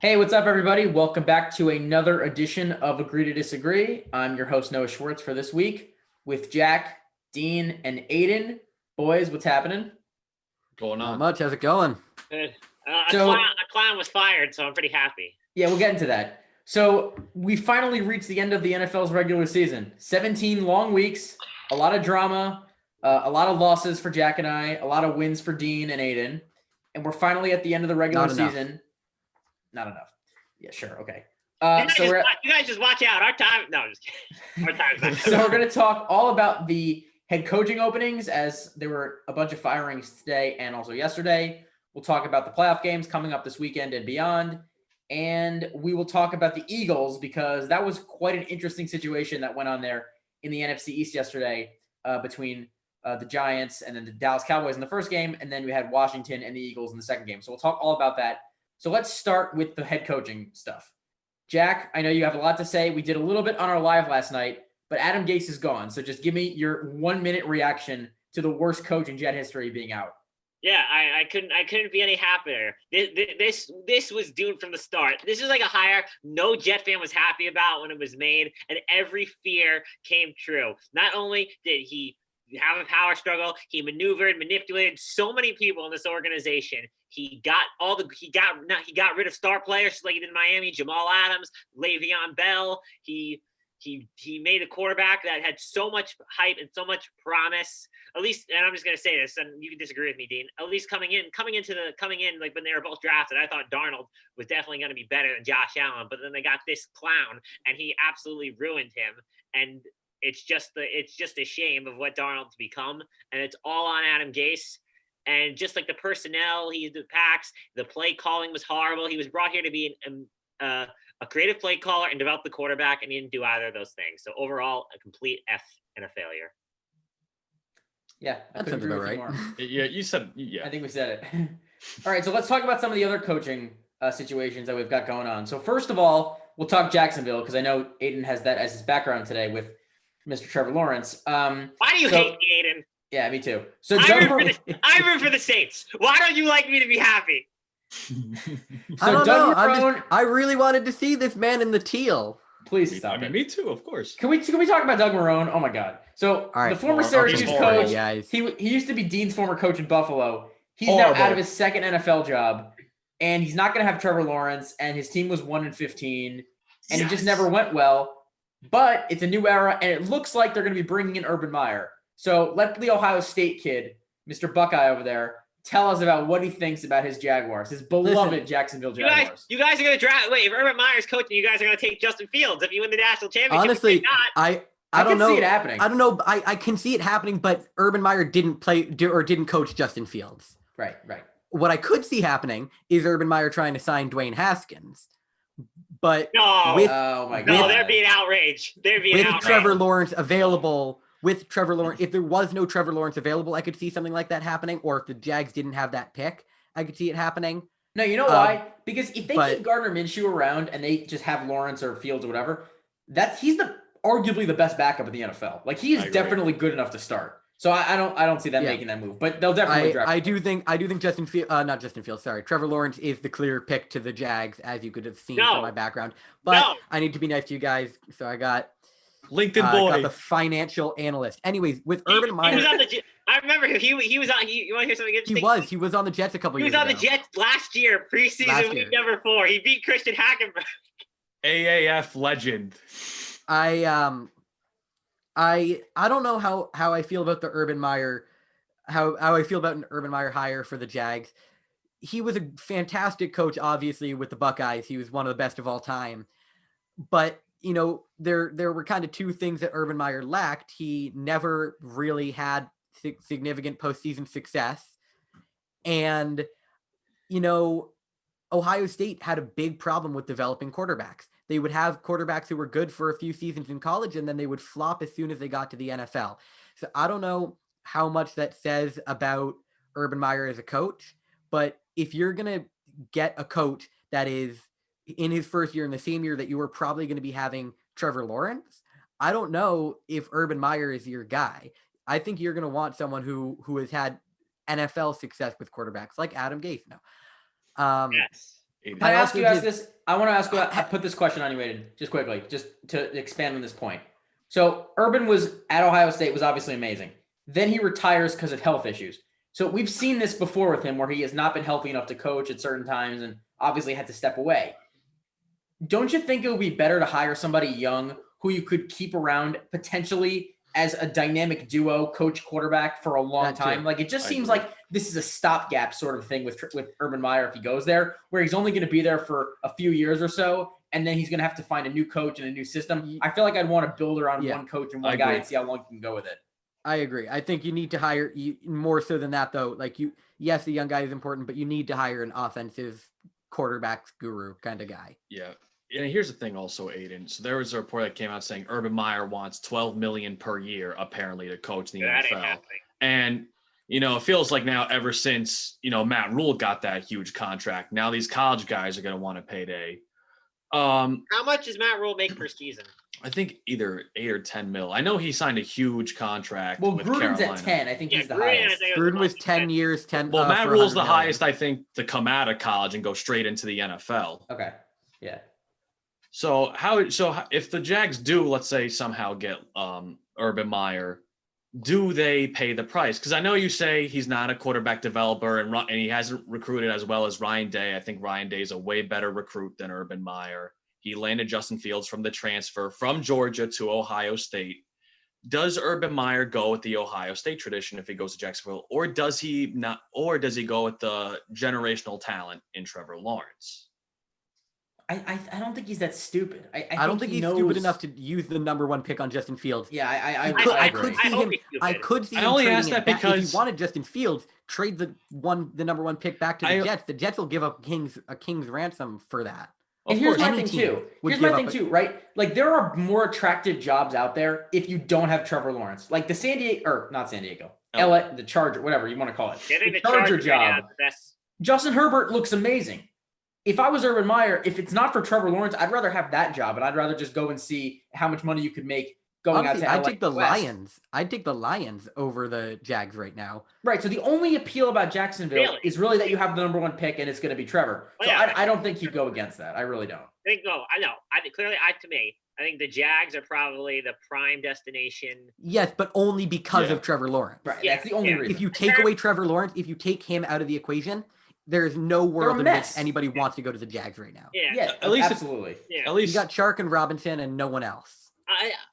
Hey, what's up, everybody? Welcome back to another edition of Agree to Disagree. I'm your host, Noah Schwartz, for this week with Jack, Dean, and Aiden. Boys, what's happening? Going Not on. much. How's it going? Good. So- A clown was fired, so I'm pretty happy. Yeah, we'll get into that. So we finally reached the end of the NFL's regular season. 17 long weeks, a lot of drama, a lot of losses for Jack and I, a lot of wins for Dean and Aiden. And we're finally at the end of the regular Not enough. season. Not enough. Yeah, sure. Okay. You guys just watch out. Our time. No, I'm just kidding. Our time's not So we're going to talk all about the head coaching openings, as there were a bunch of firings today and also yesterday. We'll talk about the playoff games coming up this weekend and beyond. And we will talk about the Eagles, because that was quite an interesting situation that went on there in the NFC East yesterday between the Giants and then the Dallas Cowboys in the first game. And then we had Washington and the Eagles in the second game. So we'll talk all about that. So let's start with the head coaching stuff. Jack, I know you have a lot to say. We did a little bit on our live last night, but Adam Gase is gone. So just give me your 1 minute reaction to the worst coach in Jet history being out. Yeah, I couldn't be any happier. This was doomed from the start. This was like a hire no Jet fan was happy about when it was made, and every fear came true. Not only did he have a power struggle, he manipulated so many people in this organization. He got rid of star players like he did in Miami, Jamal Adams, Le'Veon Bell. He made a quarterback that had so much hype and so much promise. At least, and I'm just gonna say this, and you can disagree with me, Dean. At least coming in like when they were both drafted, I thought Darnold was definitely gonna be better than Josh Allen. But then they got this clown, and he absolutely ruined him. And it's just a shame of what Darnold's become, and it's all on Adam Gase. And just like the personnel, the packs, the play calling was horrible. He was brought here to be a creative play caller and develop the quarterback, and he didn't do either of those things. So overall, a complete F and a failure. Yeah, That sounds about right. Yeah, you said I think we said it. All right, so let's talk about some of the other coaching situations that we've got going on. So first of all, we'll talk Jacksonville, because I know Aiden has that as his background today with Mr. Trevor Lawrence. Why do you hate me, Aiden? Yeah, me too. So I root for the Saints. Why don't you like me to be happy? I don't Doug know. Marrone, I really wanted to see this man in the teal. please stop it. me too, of course. Can we talk about Doug Marrone? Oh my God! So All right, the former well, Syracuse okay, coach, guys. he used to be Dean's former coach in Buffalo. He's Horrible. now out of his second NFL job, and he's not going to have Trevor Lawrence. And his team was 1-15, and it just never went well. But it's a new era, and it looks like they're going to be bringing in Urban Meyer. So let the Ohio State kid, Mr. Buckeye over there, tell us about what he thinks about his Jaguars, his beloved Jacksonville Jaguars. You guys are going to draft. Wait, if Urban Meyer's coaching, you guys are going to take Justin Fields if you win the national championship. Honestly, not. I don't can know. see it happening. I don't know. I can see it happening, but Urban Meyer didn't coach Justin Fields. Right. What I could see happening is Urban Meyer trying to sign Dwayne Haskins. But No. Oh my God. No, there'd be an outrage. There'd be an with outrage. Trevor Lawrence available, if there was no Trevor Lawrence available, I could see something like that happening. Or if the Jags didn't have that pick, I could see it happening. No, you know why? Because if they keep Gardner Minshew around and they just have Lawrence or Fields or whatever, he's arguably the best backup in the NFL. Like, he is definitely good enough to start. So I don't see them making that move, but they'll definitely draft. I do think Trevor Lawrence is the clear pick to the Jags, as you could have seen from my background. But I need to be nice to you guys, so I got LinkedIn boy. got the financial analyst. Anyways, with Urban Meyer, I remember he was on. You want to hear something interesting? He was on the Jets a couple years ago. He was on the Jets last year, preseason week number 4. He beat Christian Hackenberg. AAF legend. I don't know how I feel about the Urban Meyer, how I feel about an Urban Meyer hire for the Jags. He was a fantastic coach, obviously, with the Buckeyes. He was one of the best of all time. But, you know, there were kind of two things that Urban Meyer lacked. He never really had significant postseason success. And, you know, Ohio State had a big problem with developing quarterbacks. They would have quarterbacks who were good for a few seasons in college, and then they would flop as soon as they got to the NFL. So I don't know how much that says about Urban Meyer as a coach, but if you're going to get a coach that is in his first year, in the same year that you were probably going to be having Trevor Lawrence, I don't know if Urban Meyer is your guy. I think you're going to want someone who has had NFL success with quarterbacks like Adam Gase now. Yes. Aiden. Can I ask also you just- this? I want to ask you. I put this question on you, Aiden, just quickly, just to expand on this point. So Urban was at Ohio State, was obviously amazing. Then he retires because of health issues. So we've seen this before with him, where he has not been healthy enough to coach at certain times, and obviously had to step away. Don't you think it would be better to hire somebody young who you could keep around potentially as a dynamic duo, coach quarterback for a long That too. time? Like, it just I seems agree. like this is a stopgap sort of thing with Urban Meyer if he goes there, where he's only going to be there for a few years or so, and then he's going to have to find a new coach and a new system. I feel like I'd want to build around Yeah. one coach and I one guy agree. and see how long you can go with it. I agree. I think you need to hire more so than that, though. Like yes, the young guy is important, but you need to hire an offensive quarterback guru kind of guy. Yeah. And here's the thing also, Aiden. So there was a report that came out saying Urban Meyer wants $12 million per year, apparently, to coach the That ain't NFL. happening. And, it feels like now ever since, Matt Rule got that huge contract, now these college guys are going to want a payday. How much does Matt Rule make per season? I think either 8 or 10 mil. I know he signed a huge contract Well, with Gruden's Carolina. at 10. I think he's the Gruden, I highest. think, Gruden was 10 years, 10. Well, Matt for Rule's the 100 million. highest, I think, to come out of college and go straight into the NFL. Okay. Yeah. So if the Jags do, let's say, somehow get Urban Meyer, do they pay the price? Because I know you say he's not a quarterback developer and he hasn't recruited as well as Ryan Day. I think Ryan Day is a way better recruit than Urban Meyer. He landed Justin Fields from the transfer from Georgia to Ohio State. Does Urban Meyer go with the Ohio State tradition if he goes to Jacksonville, or does he not? Or does he go with the generational talent in Trevor Lawrence? I don't think he's that stupid. I don't think he he's knows... stupid enough to use the number one pick on Justin Fields. Yeah, I I agree. could see I hope him. he's stupid. I could see I him only trading asked it that back. If because- he wanted Justin Fields, trade the number one pick back to the Jets. The Jets will give up a king's ransom for that. And Of here's course. my Any thing team too. would Here's my give thing up too, right? Like, there are more attractive jobs out there if you don't have Trevor Lawrence. Like the not San Diego, LA, the Charger, whatever you want to call it. I think The the Chargers right now job. is the best. Justin Herbert looks amazing. If I was Urban Meyer, if it's not for Trevor Lawrence, I'd rather have that job, and I'd rather just go and see how much money you could make going Honestly, out to I'd LA take the West. Lions. I'd take the Lions over the Jags right now. Right. So the only appeal about Jacksonville Really? is really that you have the number one pick and it's going to be Trevor. Oh, So yeah. I don't think he'd go against that. I really don't. I think no, I know. To me, I think the Jags are probably the prime destination. Yes, but only because Yeah. of Trevor Lawrence. Right. Yeah, That's the only yeah. reason. If you take away Trevor Lawrence, if you take him out of the equation, there's no world in which mess. anybody wants to go to the Jags right now. Yeah, Yeah, At least- absolutely. yeah. At You least got Chark and Robinson and no one else.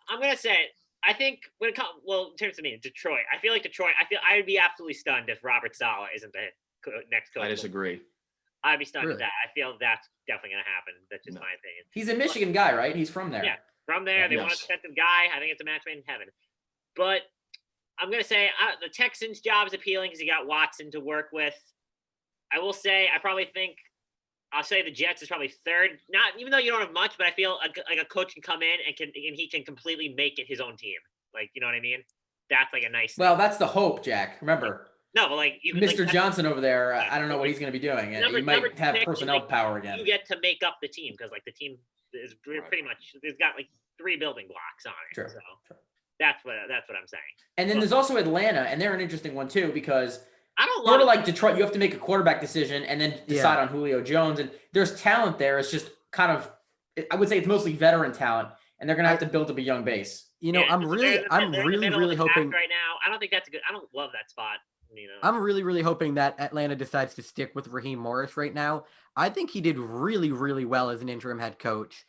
I'm gonna say it. I think when it comes, in terms of me, Detroit. I feel like Detroit. I would be absolutely stunned if Robert Saleh isn't the next coach. I disagree. I'd be stunned Really? at that. I feel that's definitely gonna happen. That's just No. my opinion. He's a Michigan guy, right? He's from there. Yeah. From there, they want a Yes. defensive guy. I think it's a match made in heaven. But I'm gonna say the Texans' job is appealing because you got Watson to work with. I will say I'll say the Jets is probably third. Not even though you don't have much, but I feel like a coach can come in and he can completely make it his own team. Like, you know what I mean? That's like a nice. Well, that's the hope, Jack. Remember, no, but like you, Mr. like, Johnson over there, I don't know what he's going to be doing. Number- He might number have 6 is personnel like, power again. You get to make up the team because like the team is Right. pretty much there's got like 3 building blocks on it. True. So True. that's what I'm saying. And then there's also Atlanta, and they're an interesting one too because I don't sort love of like Detroit, you have to make a quarterback decision and then decide on Julio Jones. And there's talent there. It's just kind of, I would say it's mostly veteran talent, and they're going to have to build up a young base. You know, Yeah, I'm they're really, in the I'm middle really, of the really pack hoping. right now. I don't think that's a good. I don't love that spot. You know. I'm really, really hoping that Atlanta decides to stick with Raheem Morris right now. I think he did really, really well as an interim head coach.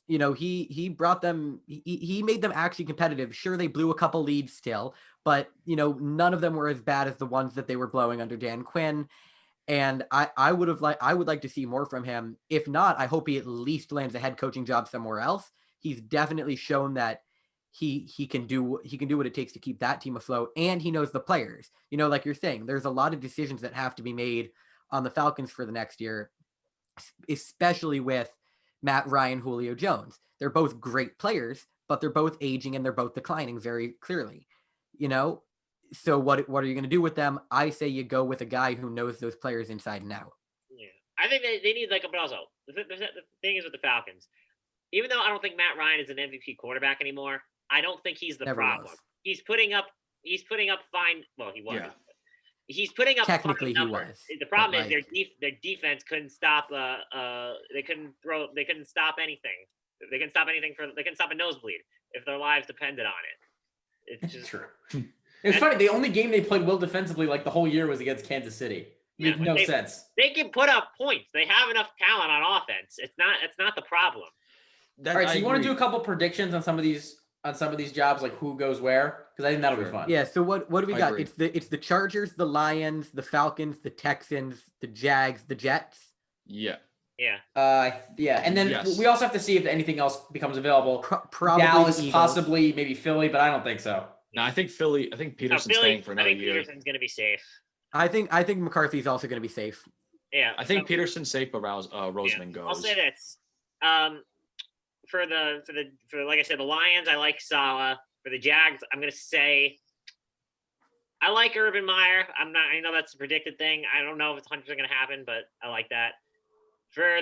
You know, he brought them, he made them actually competitive. Sure, they blew a couple leads still, but you know, none of them were as bad as the ones that they were blowing under Dan Quinn. And I would like to see more from him. If not, I hope he at least lands a head coaching job somewhere else. He's definitely shown that he can do what it takes to keep that team afloat, and he knows the players. You know, like you're saying, there's a lot of decisions that have to be made on the Falcons for the next year, especially with Matt Ryan, Julio Jones. They're both great players, but they're both aging and they're both declining very clearly. You know, so what are you going to do with them? I say you go with a guy who knows those players inside and out. Yeah, I think they need but also the thing is with the Falcons, even though I don't think Matt Ryan is an MVP quarterback anymore, I don't think he's the Never problem. was. He's putting up fine. Well, he was. Yeah. he's putting up Technically, fine he numbers. was. The problem but, is their defense couldn't stop. They couldn't stop anything. They couldn't stop a nosebleed if their lives depended on it. It's just True. It's funny. The only game they played well defensively like the whole year was against Kansas City. Yeah, Made no sense. They can put up points. They have enough talent on offense. It's not the problem. All right, so you want to do a couple predictions on some of these jobs, like who goes where? Because I think that'll be fun. Yeah. So what do we I got? agree. It's the Chargers, the Lions, the Falcons, the Texans, the Jags, the Jets. Yeah. Yeah. Yeah, and then Yes. we also have to see if anything else becomes available. Probably Dallas, the Eagles. possibly, maybe Philly, but I don't think so. No, I think Peterson's staying for another year. Peterson's going to be safe. I think McCarthy's also going to be safe. Yeah. I think Peterson's safe, but Roseman goes. I'll say this. For like I said, the Lions, I like Saleh. For the Jags, I'm going to say I like Urban Meyer. I know that's a predicted thing. I don't know if it's 100% going to happen, but I like that. For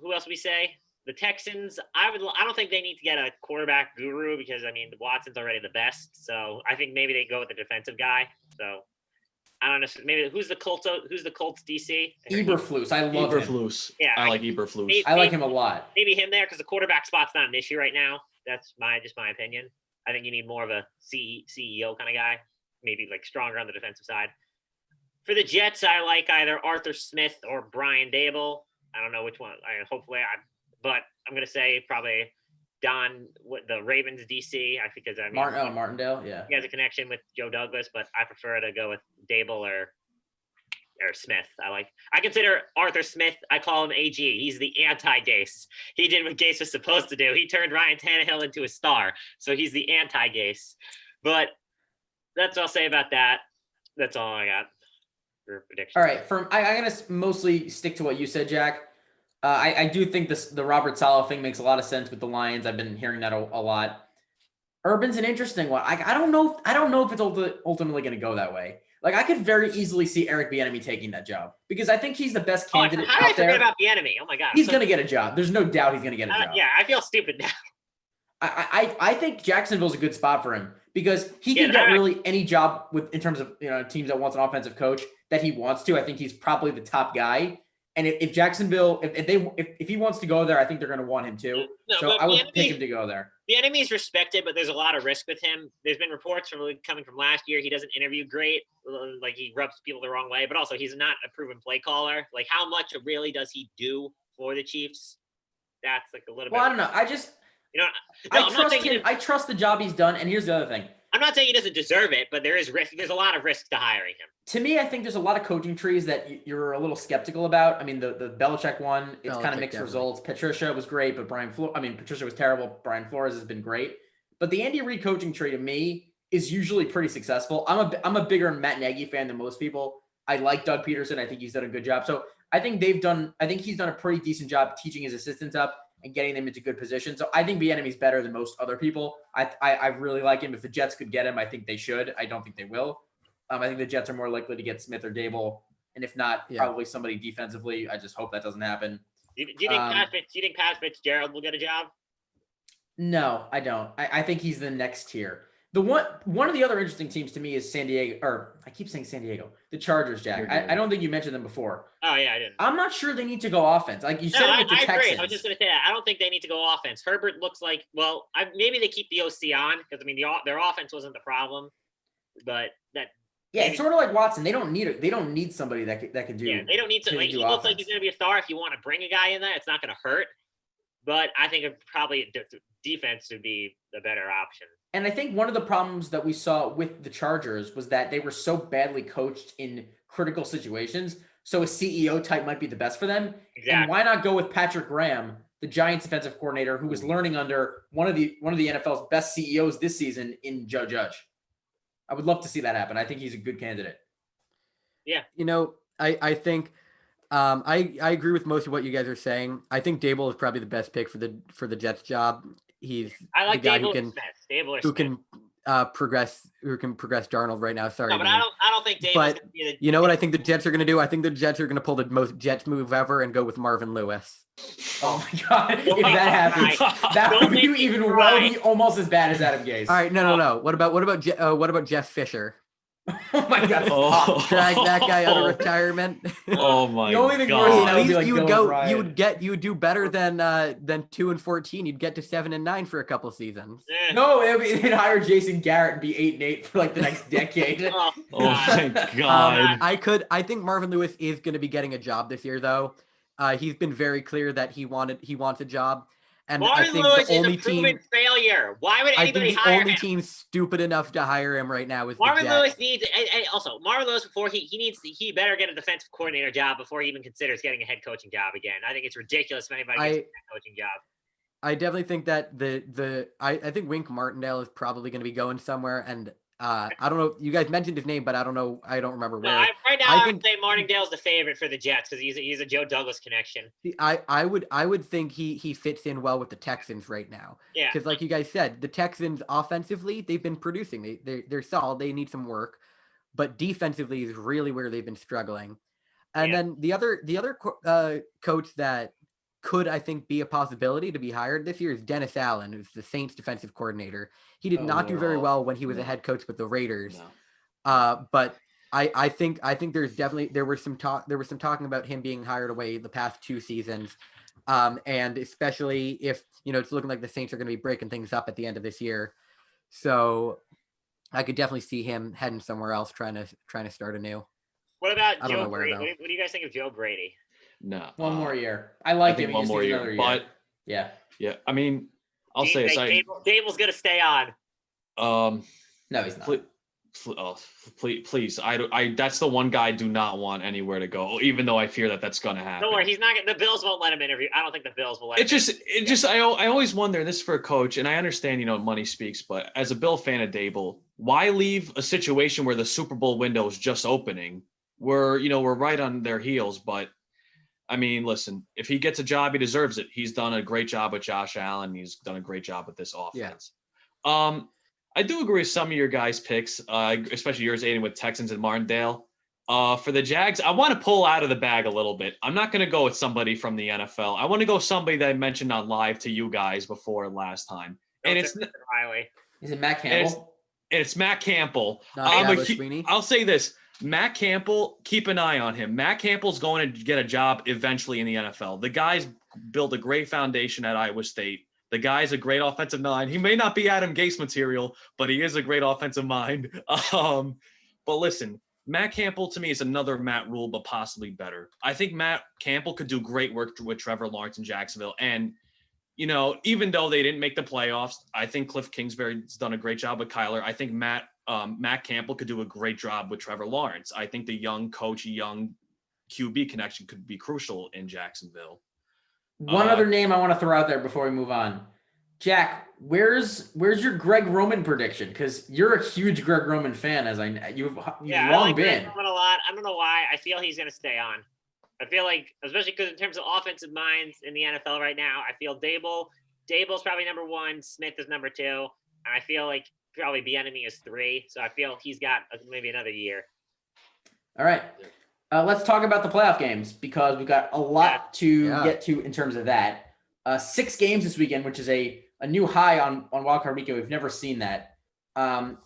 who else we say? The Texans, I don't think they need to get a quarterback guru because Watson's already the best. So I think maybe they go with the defensive guy. So I don't know. Maybe who's the Colts DC? Eberflus, I love him. Eberflus. Yeah, I like Eberflus. I like him a lot. Maybe him there because the quarterback spot's not an issue right now. That's my opinion. I think you need more of a CEO kind of guy, maybe like stronger on the defensive side. For the Jets, I like either Arthur Smith or Brian Dable. I don't know which one. But I'm gonna say probably the Ravens DC. I think because Martindale, yeah. He has a connection with Joe Douglas, but I prefer to go with Dable or Smith. I consider Arthur Smith. I call him AG. He's the anti-Gase. He did what Gase was supposed to do. He turned Ryan Tannehill into a star, so he's the anti-Gase. But that's what I'll say about that. That's all I got for predictions. All right, I'm gonna mostly stick to what you said, Jack. I do think the Robert Saleh thing makes a lot of sense with the Lions. I've been hearing that a lot. Urban's an interesting one. I don't know if it's ultimately going to go that way. Like I could very easily see Eric Bieniemy taking that job because I think he's the best candidate how did I out there. forget about Bieniemy? Oh my god, he's going to get a job. There's no doubt he's going to get a job. Yeah, I feel stupid now. I think Jacksonville's a good spot for him because he can get really any job in terms of teams that wants an offensive coach that he wants to. I think he's probably the top guy. And if Jacksonville, if he wants to go there, I think they're going to want him too. No, so I would pick him to go there. The enemy is respected, but there's a lot of risk with him. There's been reports coming from last year. He doesn't interview great. Like he rubs people the wrong way, but also he's not a proven play caller. Like how much really does he do for the Chiefs? That's like a little bit. Well, I don't know. I trust the job he's done. And here's the other thing. I'm not saying he doesn't deserve it, but there is risk. There's a lot of risk to hiring him. To me, I think there's a lot of coaching trees that you're a little skeptical about. I mean, the Belichick one, it's kind of mixed results. Patricia was great, but Patricia was terrible. Brian Flores has been great. But the Andy Reid coaching tree to me is usually pretty successful. I'm a bigger Matt Nagy fan than most people. I like Doug Peterson. I think he's done a good job. So I think he's done a pretty decent job teaching his assistants up and getting them into good positions. So I think Bieniemy's better than most other people. I really like him. If the Jets could get him, I think they should. I don't think they will. I think the Jets are more likely to get Smith or Dable, and if not, probably somebody defensively. I just hope that doesn't happen. Do you think Pat Fitzgerald will get a job? No, I don't. I think he's the next tier. One of the other interesting teams to me is San Diego, or I keep saying San Diego, the Chargers, Jack. I don't think you mentioned them before. Oh yeah, I didn't. I'm not sure they need to go offense. Like you said, with the Texans. Agree. I was just going to say that. I don't think they need to go offense. Herbert looks like maybe they keep the OC on because their offense wasn't the problem, but that. Yeah, it's sort of like Watson. They don't need somebody that can do. Yeah, they don't need to. He looks like he's going to be a star. If you want to bring a guy in there, it's not going to hurt. But I think probably defense would be the better option. And I think one of the problems that we saw with the Chargers was that they were so badly coached in critical situations. So a CEO type might be the best for them. Exactly. And why not go with Patrick Graham, the Giants defensive coordinator, who was learning under one of the NFL's best CEOs this season in Joe Judge. I would love to see that happen. I think he's a good candidate. Yeah. I think I agree with most of what you guys are saying. I think Dable is probably the best pick for the Jets job. He's the guy who can progress Darnold right now. Sorry. No, but I don't think Dable's But gonna be the, you know what I think the Jets are going to do? I think the Jets are going to pull the most Jets move ever and go with Marvin Lewis. Oh my God! If that happens, that would be almost as bad as Adam Gase. All right, no. What about Jeff Fisher? Oh my God. Oh. stop. Drag that guy out of retirement. Oh my The only thing worse than God. that At would be least like you would Bill go. O'Brien. You would do better than 2-14. You'd get to 7-9 for a couple seasons. No, they'd hire Jason Garrett and be 8-8 for like the next decade. Oh, Oh God. my God. I think Marvin Lewis is going to be getting a job this year, though. He's been very clear that he wants a job, and I Marvin think Lewis the only is a proven team. failure. Why would I think anybody the hire only him? team stupid enough to hire him right now is the Marvin Jets. Lewis needs, and also Marvin Lewis before he better get a defensive coordinator job before he even considers getting a head coaching job again. I think it's ridiculous if anybody gets a head coaching job. I definitely think that I think Wink Martindale is probably going to be going somewhere, and I don't know. You guys mentioned his name, but I don't know. I don't remember No, where. right now I I think would say Martindale's the favorite for the Jets because he's a Joe Douglas connection. I would think he fits in well with the Texans right now. Yeah. Because like you guys said, the Texans offensively they've been producing. They're solid. They need some work, but defensively is really where they've been struggling. And Yeah. then the other coach that could, I think, be a possibility to be hired this year is Dennis Allen, who's the Saints defensive coordinator. He did not do very well when he was a head coach with the Raiders. But I think there was some talking about him being hired away the past 2 seasons. And especially if, it's looking like the Saints are going to be breaking things up at the end of this year. So I could definitely see him heading somewhere else, trying to start anew. What about I don't Joe know where, Brady? though. What do you guys think of Joe Brady? No. One more year. I like him. think one more year, but yeah. I mean, I'll say this. Dable's gonna stay on. No, he's not. Please. That's the one guy I do not want anywhere to go, even though I fear that that's going to happen. Don't worry, he's not. The Bills won't let him interview. I don't think the Bills will let him. I always wonder, this for a coach, and I understand, money speaks, but as a Bill fan of Dable, why leave a situation where the Super Bowl window is just opening? We're right on their heels, but I mean, listen, if he gets a job, he deserves it. He's done a great job with Josh Allen. He's done a great job with this offense. Yeah. I do agree with some of your guys' picks, especially yours, Aiden, with Texans and Martindale. For the Jags, I want to pull out of the bag a little bit. I'm not going to go with somebody from the NFL. I want to go somebody that I mentioned on live to you guys before last time. And it's Riley. Is it Matt Campbell? It's Matt Campbell. Sweeney. I'll say this. Matt Campbell, keep an eye on him. Matt Campbell's going to get a job eventually in the NFL. The guy's built a great foundation at Iowa State. The guy's a great offensive mind. He may not be Adam Gase material, but he is a great offensive mind. But listen, Matt Campbell to me is another Matt Rule, but possibly better. I think Matt Campbell could do great work with Trevor Lawrence in Jacksonville. And, even though they didn't make the playoffs, I think Cliff Kingsbury's done a great job with Kyler. I think Matt Campbell could do a great job with Trevor Lawrence. I think the young coach, young QB connection could be crucial in Jacksonville. One other name I want to throw out there before we move on. Jack, where's your Greg Roman prediction? Because you're a huge Greg Roman fan, as you've I long like been. Greg Roman a lot. I don't know why. I feel he's going to stay on. I feel like, especially because in terms of offensive minds in the NFL right now, I feel Dable's probably number 1, Smith is number 2, and I feel like probably Bieniemy is 3. So I feel he's got maybe another year. All right. Let's talk about the playoff games because we've got a lot to get to in terms of that. 6 games this weekend, which is a new high on Wildcard Weekend. We've never seen that.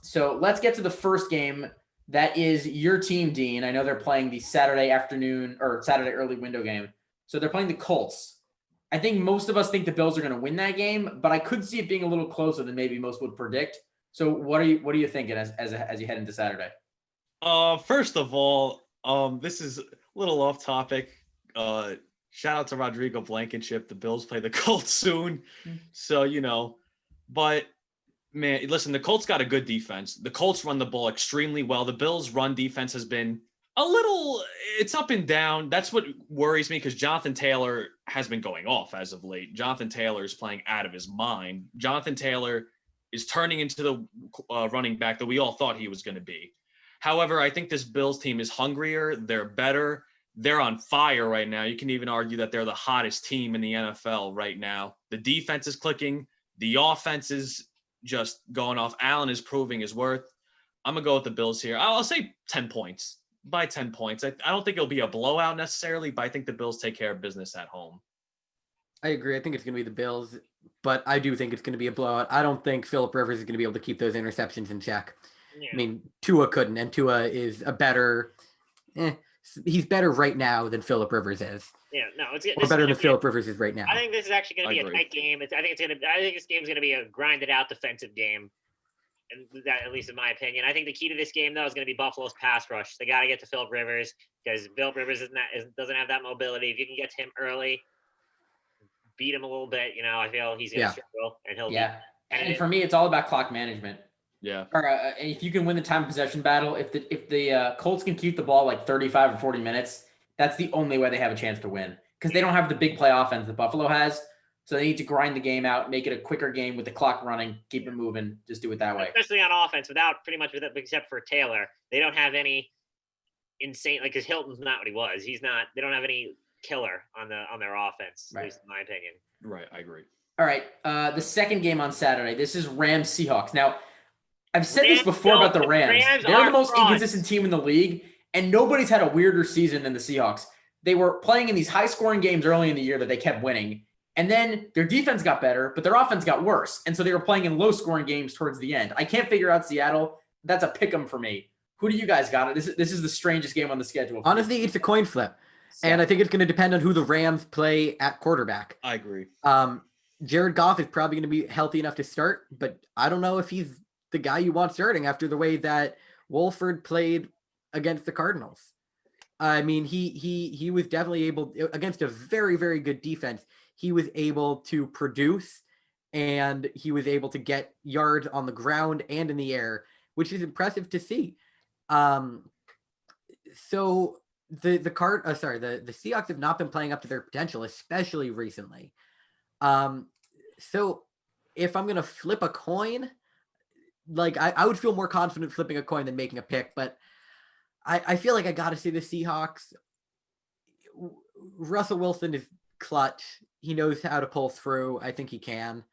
So let's get to the first game. That is your team, Dean. I know they're playing the Saturday afternoon or Saturday early window game. So they're playing the Colts. I think most of us think the Bills are going to win that game, but I could see it being a little closer than maybe most would predict. So what are you thinking as you head into Saturday? First of all, this is a little off topic. Shout out to Rodrigo Blankenship. The Bills play the Colts soon. So, but man, listen, the Colts got a good defense. The Colts run the ball extremely well. The Bills run defense has been it's up and down. That's what worries me because Jonathan Taylor has been going off as of late. Jonathan Taylor is playing out of his mind. Jonathan Taylor is turning into the running back that we all thought he was going to be. However, I think this Bills team is hungrier. They're better. They're on fire right now. You can even argue that they're the hottest team in the NFL right now. The defense is clicking. The offense is just going off. Allen is proving his worth. I'm going to go with the Bills here. I'll say 10 points. By 10 points. I don't think it'll be a blowout necessarily, but I think the Bills take care of business at home. I agree. I think it's going to be the Bills, but I do think it's going to be a blowout. I don't think Phillip Rivers is going to be able to keep those interceptions in check. Yeah. I mean, Tua couldn't, and Tua is a better. He's better right now than Phillip Rivers is, Yeah, no, it's or better than Phillip Rivers is right now. I think this is actually going to I be agree. a tight game. I think this game's going to be a grinded out defensive game, and that, at least in my opinion. I think the key to this game though is going to be Buffalo's pass rush. They got to get to Phillip Rivers because Phillip Rivers doesn't have that mobility. If you can get to him early, beat him a little bit, I feel he's going to struggle, and he'll Yeah. And for me, it's all about clock management. Yeah. Or if you can win the time of possession battle, if the Colts can keep the ball like 35 or 40 minutes, that's the only way they have a chance to win, because they don't have the big play offense that Buffalo has. So they need to grind the game out, make it a quicker game with the clock running, keep it moving, just do it that way. Especially on offense, except for Taylor, they don't have any insane, because Hilton's not what he was. They don't have any killer on their offense, Right. at least in my opinion. Right. I agree. All right. The second game on Saturday, this is Rams Seahawks. Now, I've said this before about the Rams. They're the most inconsistent team in the league, and nobody's had a weirder season than the Seahawks. They were playing in these high-scoring games early in the year that they kept winning, and then their defense got better, but their offense got worse, and so they were playing in low-scoring games towards the end. I can't figure out Seattle. That's a pick 'em for me. Who do you guys got? This is the strangest game on the schedule. Honestly, it's a coin flip, and I think it's going to depend on who the Rams play at quarterback. I agree. Jared Goff is probably going to be healthy enough to start, but I don't know if he's the guy you want starting after the way that Wolford played against the Cardinals. I mean, he was definitely able, against a very, very good defense, he was able to produce, and he was able to get yards on the ground and in the air, which is impressive to see. So the Seahawks have not been playing up to their potential, especially recently. So if I'm going to flip a coin, like I would feel more confident flipping a coin than making a pick, but I feel like I got to say the Seahawks. Russell Wilson is clutch. He knows how to pull through. I think he can,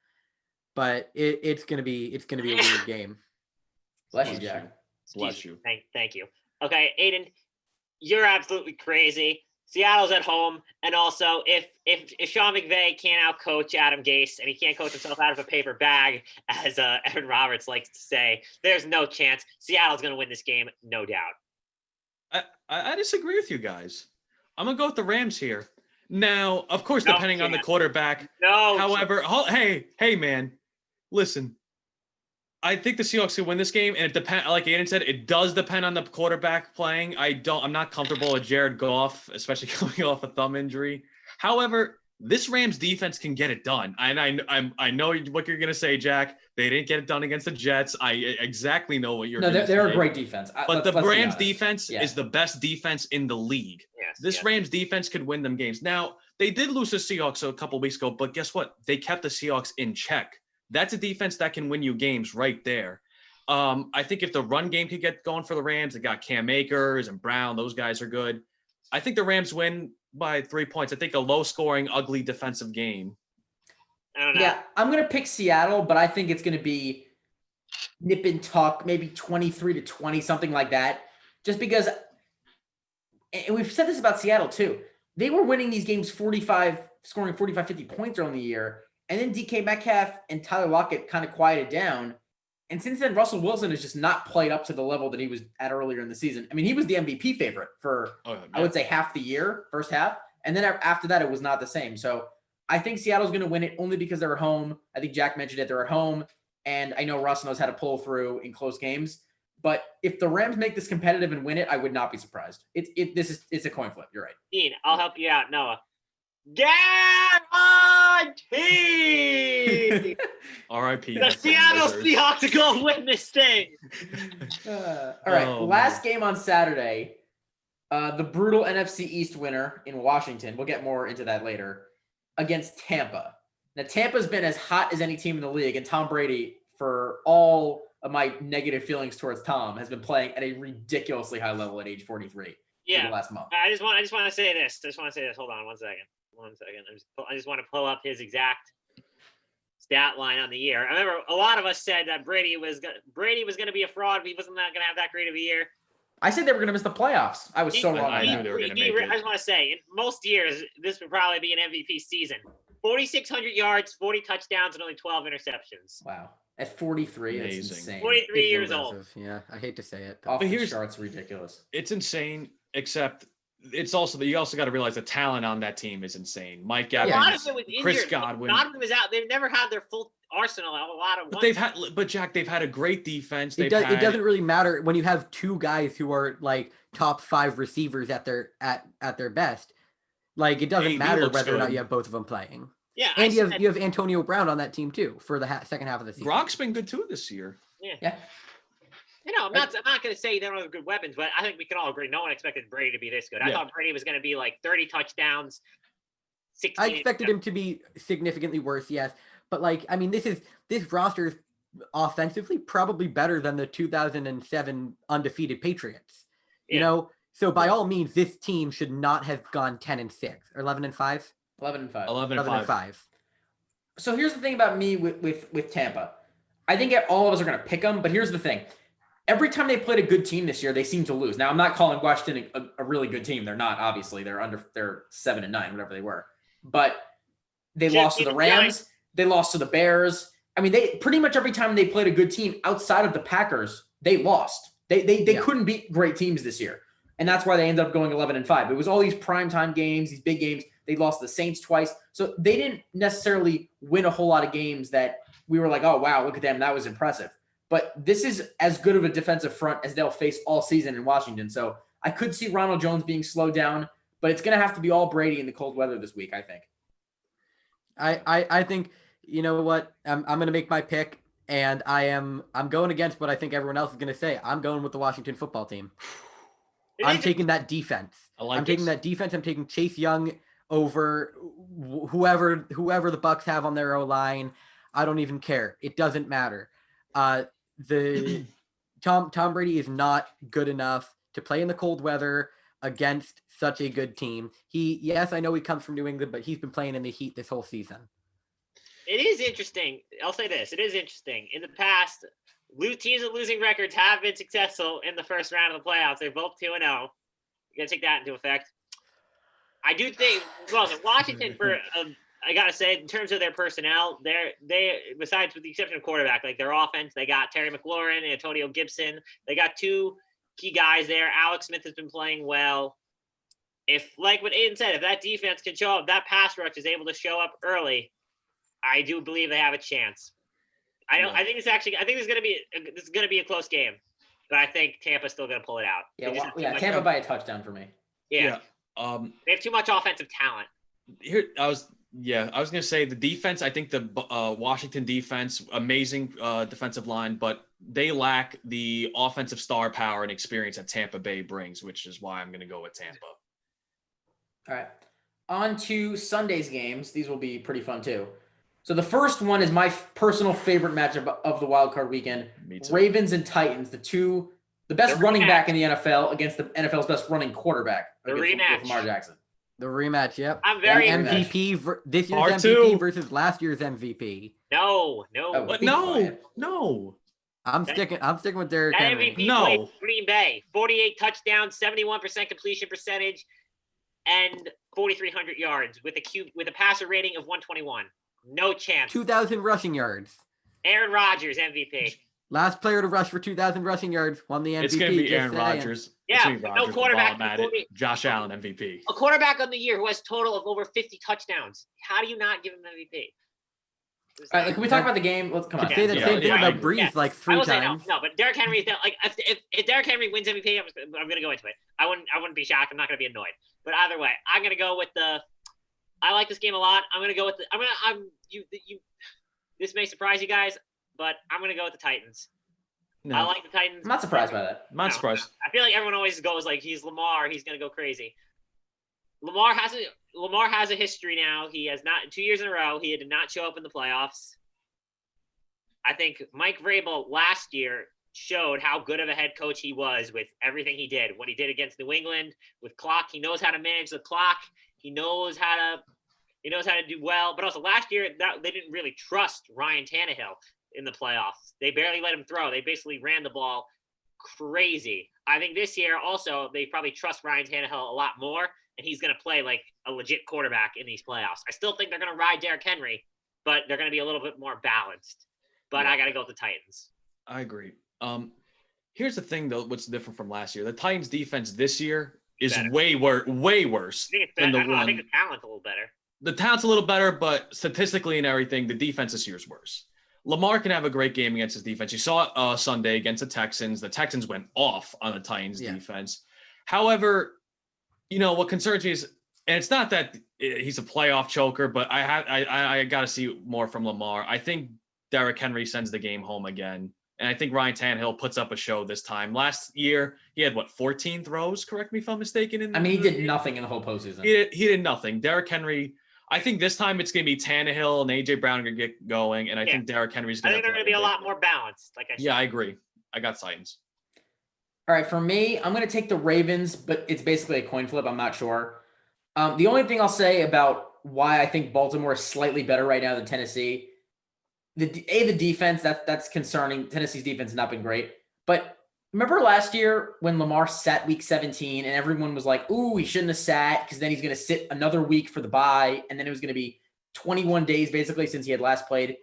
but it's going to be a weird game. Bless you, Jack. Bless you. Thank you. Okay, Aiden, you're absolutely crazy. Seattle's at home, and also if Sean McVay can't outcoach Adam Gase and he can't coach himself out of a paper bag, as Evan Roberts likes to say, there's no chance Seattle's going to win this game, no doubt. I disagree with you guys. I'm gonna go with the Rams here. Now, of course, depending on the quarterback. No. However, hey, man, listen. I think the Seahawks can win this game, and it depends. Like Aiden said, it does depend on the quarterback playing. I'm not comfortable with Jared Goff, especially coming off a thumb injury. However, this Rams defense can get it done, and I know what you're gonna say, Jack. They didn't get it done against the Jets. I exactly know what you're. No, they're a great defense. But the Rams defense is the best defense in the league. Yes, this Rams defense could win them games. Now, they did lose the Seahawks a couple weeks ago, but guess what? They kept the Seahawks in check. That's a defense that can win you games right there. I think if the run game could get going for the Rams, they got Cam Akers and Brown. Those guys are good. I think the Rams win by 3 points. I think a low-scoring, ugly defensive game. I don't know. Yeah, I'm going to pick Seattle, but I think it's going to be nip and tuck, maybe 23-20, something like that. Just because, and we've said this about Seattle too, they were winning these games scoring 45, 50 points early in the year. And then DK Metcalf and Tyler Lockett kind of quieted down. And since then, Russell Wilson has just not played up to the level that he was at earlier in the season. I mean, he was the MVP favorite for, I would say, half the year, first half. And then after that, it was not the same. So I think Seattle's going to win it only because they're at home. I think Jack mentioned it. They're at home. And I know Russ knows how to pull through in close games. But if the Rams make this competitive and win it, I would not be surprised. It's a coin flip. You're right. Dean, I'll help you out, Noah. Guarantee! R.I.P. The Seattle Seahawks are going to win this thing. All right. Last game on Saturday, the brutal NFC East winner in Washington. We'll get more into that later. Against Tampa. Now, Tampa's been as hot as any team in the league, and Tom Brady, for all of my negative feelings towards Tom, has been playing at a ridiculously high level at age 43 for the last month. I just want to say this. Hold on one second. I just want to pull up his exact stat line on the year. I remember a lot of us said that Brady was going to be a fraud. He wasn't going to have that great of a year. I said they were going to miss the playoffs. I was so wrong. I knew they were going to make it. I just want to say, in most years, this would probably be an MVP season. 4,600 yards, 40 touchdowns, and only 12 interceptions. Wow. At 43, that's Amazing. insane. 43 It's years old. impressive. Yeah, I hate to say it. Off But the here's- charts, ridiculous. It's insane, except it's also that you also got to realize the talent on that team is insane. Mike A Evans, lot of it was Chris injured. Godwin. Godwin was out. They've never had their full arsenal. A lot of. But Jack, they've had a great defense. It doesn't really matter when you have two guys who are like top 5 receivers at their best. Like it doesn't AD matter looks whether or not good. you have both of them playing. Yeah, And you have Antonio Brown on that team too for the second half of the season. Brock's been good too this year. Yeah. I'm not going to say they don't have good weapons, but I think we can all agree no one expected Brady to be this good. I Yeah. thought Brady was going to be like 30 touchdowns, 16. I expected him to be significantly worse, yes. But like, I mean, this roster is offensively probably better than the 2007 undefeated Patriots. You Yeah. know, so by all means, this team should not have gone 10-6 or 11-5. 11-5. 11-5. So here's the thing about me with Tampa. I think all of us are going to pick them, but here's the thing. Every time they played a good team this year, they seem to lose. Now, I'm not calling Washington a really good team. They're not, obviously. They're 7-9, whatever they were. But they lost to the Rams. They lost to the Bears. I mean, they pretty much every time they played a good team outside of the Packers, they lost. They couldn't beat great teams this year. And that's why they ended up going 11-5. It was all these primetime games, these big games. They lost the Saints twice. So they didn't necessarily win a whole lot of games that we were like, oh, wow, look at them. That was impressive. But this is as good of a defensive front as they'll face all season in Washington. So I could see Ronald Jones being slowed down, but it's going to have to be all Brady in the cold weather this week, I think. I think, you know what? I'm going to make my pick, and I'm going against what I think everyone else is going to say. I'm going with the Washington football team. I'm taking that defense. I'm taking that defense. I'm taking Chase Young over whoever the Bucs have on their O-line. I don't even care. It doesn't matter. The Tom Brady is not good enough to play in the cold weather against such a good team. Yes, I know he comes from New England, but he's been playing in the heat this whole season. It is interesting. I'll say this. It is interesting. In the past, teams with losing records have been successful in the first round of the playoffs. They're both 2-0. You got to take that into effect. I do think, well, Washington, I got to say, in terms of their personnel, they besides with the exception of quarterback, like their offense, they got Terry McLaurin, Antonio Gibson. They got 2 key guys there. Alex Smith has been playing well. If, like what Aiden said, if that defense can show up, that pass rush is able to show up early, I do believe they have a chance. I think this is going to be a close game, but I think Tampa's still going to pull it out. Yeah, Tampa by a touchdown for me. Yeah. They have too much offensive talent. I was going to say the defense. I think the Washington defense, amazing defensive line, but they lack the offensive star power and experience that Tampa Bay brings, which is why I'm going to go with Tampa. All right. On to Sunday's games. These will be pretty fun too. So the first one is my personal favorite matchup of the wild card weekend. Me too. Ravens and Titans, the best running back in the NFL against the NFL's best running quarterback. The with rematch. Lamar Jackson. The rematch, yep. I'm very MVP this year's Part MVP 2. versus last year's MVP. No. Oh, But be quiet. no. I'm sticking with Derrick That Henry. MVP No. played Green Bay. 48 touchdowns, 71% completion percentage, and 4,300 yards with a passer rating of 121. No chance. 2,000 rushing yards. Aaron Rodgers, MVP. Last player to rush for 2,000 rushing yards won the MVP. It's going to be just Aaron saying. Rodgers. Yeah, It's gonna be no Rodgers, quarterback while I'm at it. 40 Josh Allen MVP. A quarterback on the year who has total of over 50 touchdowns. How do you not give him MVP? All right, can we talk about the game? Let's come on. Could say the Yeah, same thing I about agree. Breeze like I 3 will say times. no, but Derrick Henry is like if Derrick Henry wins MVP, I'm going to go into it. I wouldn't be shocked. I'm not going to be annoyed. But either way, I'm going to go with I like this game a lot. I'm going to go with this may surprise you guys, but I'm going to go with the Titans. No, I like the Titans. I'm not surprised by that. I'm not surprised. I feel like everyone always goes like he's Lamar, he's going to go crazy. Lamar has a history now. He has not 2 years in a row. He did not show up in the playoffs. I think Mike Vrabel last year showed how good of a head coach he was with everything he did. What he did against New England with clock, he knows how to manage the clock. He knows how to do well. But also last year, they didn't really trust Ryan Tannehill in the playoffs. They barely let him throw. They basically ran the ball crazy. I think this year also they probably trust Ryan Tannehill a lot more, and he's going to play like a legit quarterback in these playoffs. I still think they're going to ride Derrick Henry, but they're going to be a little bit more balanced. but I got to go with the Titans. I agree. Here's the thing, though. What's different from last year? The Titans' defense this year is Better. way worse I think it's than better. the one. I think the talent's a little better. The talent's a little better, but statistically and everything, the defense this year is worse. Lamar can have a great game against his defense. You saw it Sunday against the Texans. The Texans went off on the Titans' defense. However, what concerns me is, and it's not that he's a playoff choker, but I got to see more from Lamar. I think Derrick Henry sends the game home again. And I think Ryan Tannehill puts up a show this time. Last year, he had 14 throws? Correct me if I'm mistaken. He did nothing in the whole postseason. He did nothing. Derrick Henry, I think this time it's going to be Tannehill and A.J. Brown are going to get going. And I think Derrick Henry's going to. I think they're going to be a lot more balanced. Like I said. Yeah, I agree. I got Titans. All right, for me, I'm going to take the Ravens, but it's basically a coin flip. I'm not sure. The only thing I'll say about why I think Baltimore is slightly better right now than Tennessee. The defense, that's concerning. Tennessee's defense has not been great. But remember last year when Lamar sat week 17 and everyone was like, ooh, he shouldn't have sat because then he's going to sit another week for the bye. And then it was going to be 21 days basically since he had last played.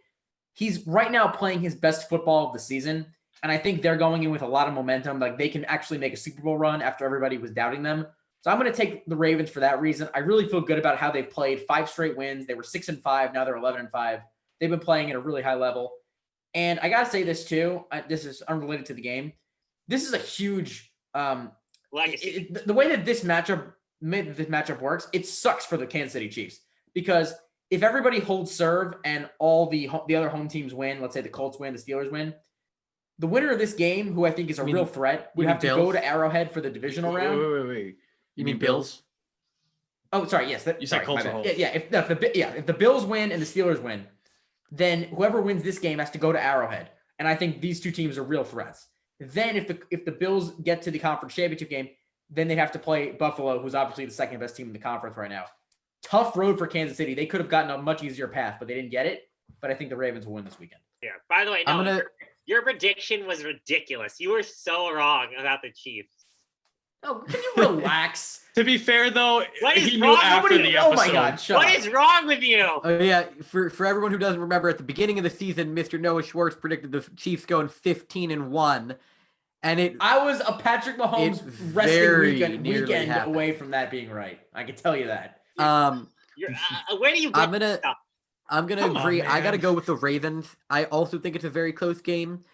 He's right now playing his best football of the season. And I think they're going in with a lot of momentum. Like they can actually make a Super Bowl run after everybody was doubting them. So I'm going to take the Ravens for that reason. I really feel good about how they've played 5 straight wins. They were 6-5. Now they're 11-5. They've been playing at a really high level. And I got to say this too. This is unrelated to the game. This is a huge the way that this matchup works, it sucks for the Kansas City Chiefs. Because if everybody holds serve and all the other home teams win, let's say the Colts win, the Steelers win, the winner of this game, who I think is a real threat, would have to go to Arrowhead for the divisional round. Wait. You mean Bills? Oh, sorry. Yes. You said Colts or Colts. Yeah. If the Bills win and the Steelers win, then whoever wins this game has to go to Arrowhead. And I think these two teams are real threats. Then if the Bills get to the conference championship game, then they'd have to play Buffalo, who's obviously the second best team in the conference right now. Tough road for Kansas City. They could have gotten a much easier path, but they didn't get it. But I think the Ravens will win this weekend. Yeah. By the way, your prediction was ridiculous. You were so wrong about the Chiefs. Oh, can you relax? To be fair, though, he knew after the episode. Oh my God! What is wrong with you? Oh yeah, for everyone who doesn't remember, at the beginning of the season, Mr. Noah Schwartz predicted the Chiefs going 15-1 , and I was a Patrick Mahomes resting weekend away from that being right. I can tell you that. Where do you get stuff? I'm gonna agree. I gotta go with the Ravens. I also think it's a very close game,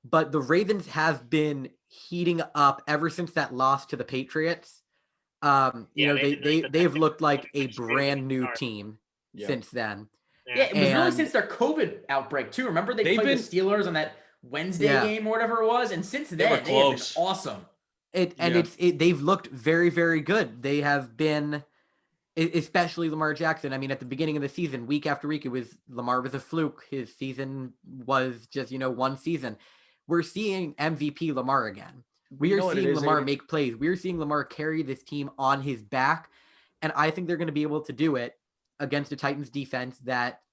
but the Ravens have been heating up ever since that loss to the Patriots. They've looked like a brand new team since then. Yeah, it was really since their COVID outbreak too. Remember they played the Steelers on that Wednesday game or whatever it was, and since then they have been awesome. They've looked very, very good. They have been, especially Lamar Jackson. I mean, at the beginning of the season, week after week, Lamar was a fluke. His season was just one season. We're seeing MVP Lamar again. We are seeing Lamar make plays. We're seeing Lamar carry this team on his back. And I think they're going to be able to do it against a Titans defense that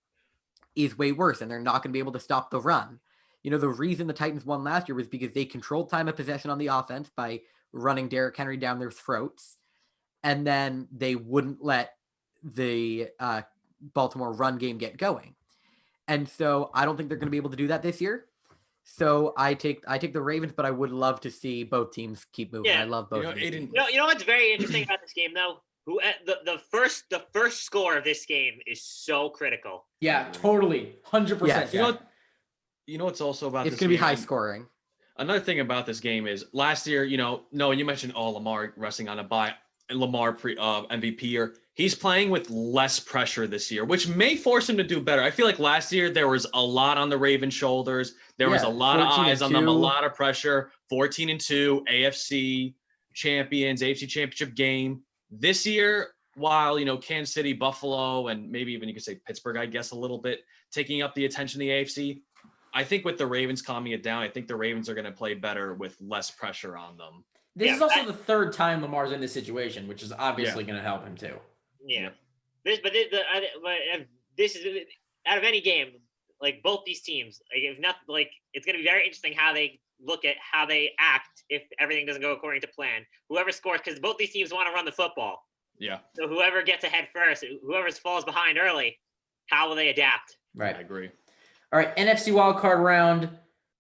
is way worse. And they're not going to be able to stop the run. The reason the Titans won last year was because they controlled time of possession on the offense by running Derrick Henry down their throats. And then they wouldn't let the Baltimore run game get going. And so I don't think they're going to be able to do that this year. So I take the Ravens, but I would love to see both teams keep moving. Yeah. I love both. You know what's very interesting about this game, though? The first score of this game is so critical. Yeah, totally, 100%. Yes. You know what's also about it's going to be high scoring. Another thing about this game is last year, no, you mentioned Lamar resting on a bye. Lamar MVP year. He's playing with less pressure this year, which may force him to do better. I feel like last year there was a lot on the Ravens' shoulders. There was a lot of eyes on them, a lot of pressure. 14-2, AFC champions, AFC championship game. This year, while Kansas City, Buffalo, and maybe even you could say Pittsburgh, I guess a little bit, taking up the attention of the AFC. I think with the Ravens calming it down, I think the Ravens are going to play better with less pressure on them. This is also the third time Lamar's in this situation, which is obviously going to help him too. Yeah. This is out of any game, like both these teams, if not, it's going to be very interesting how they look at how they act if everything doesn't go according to plan. Whoever scores, because both these teams want to run the football. Yeah. So whoever gets ahead first, whoever falls behind early, how will they adapt? Right. I agree. All right, NFC wildcard round.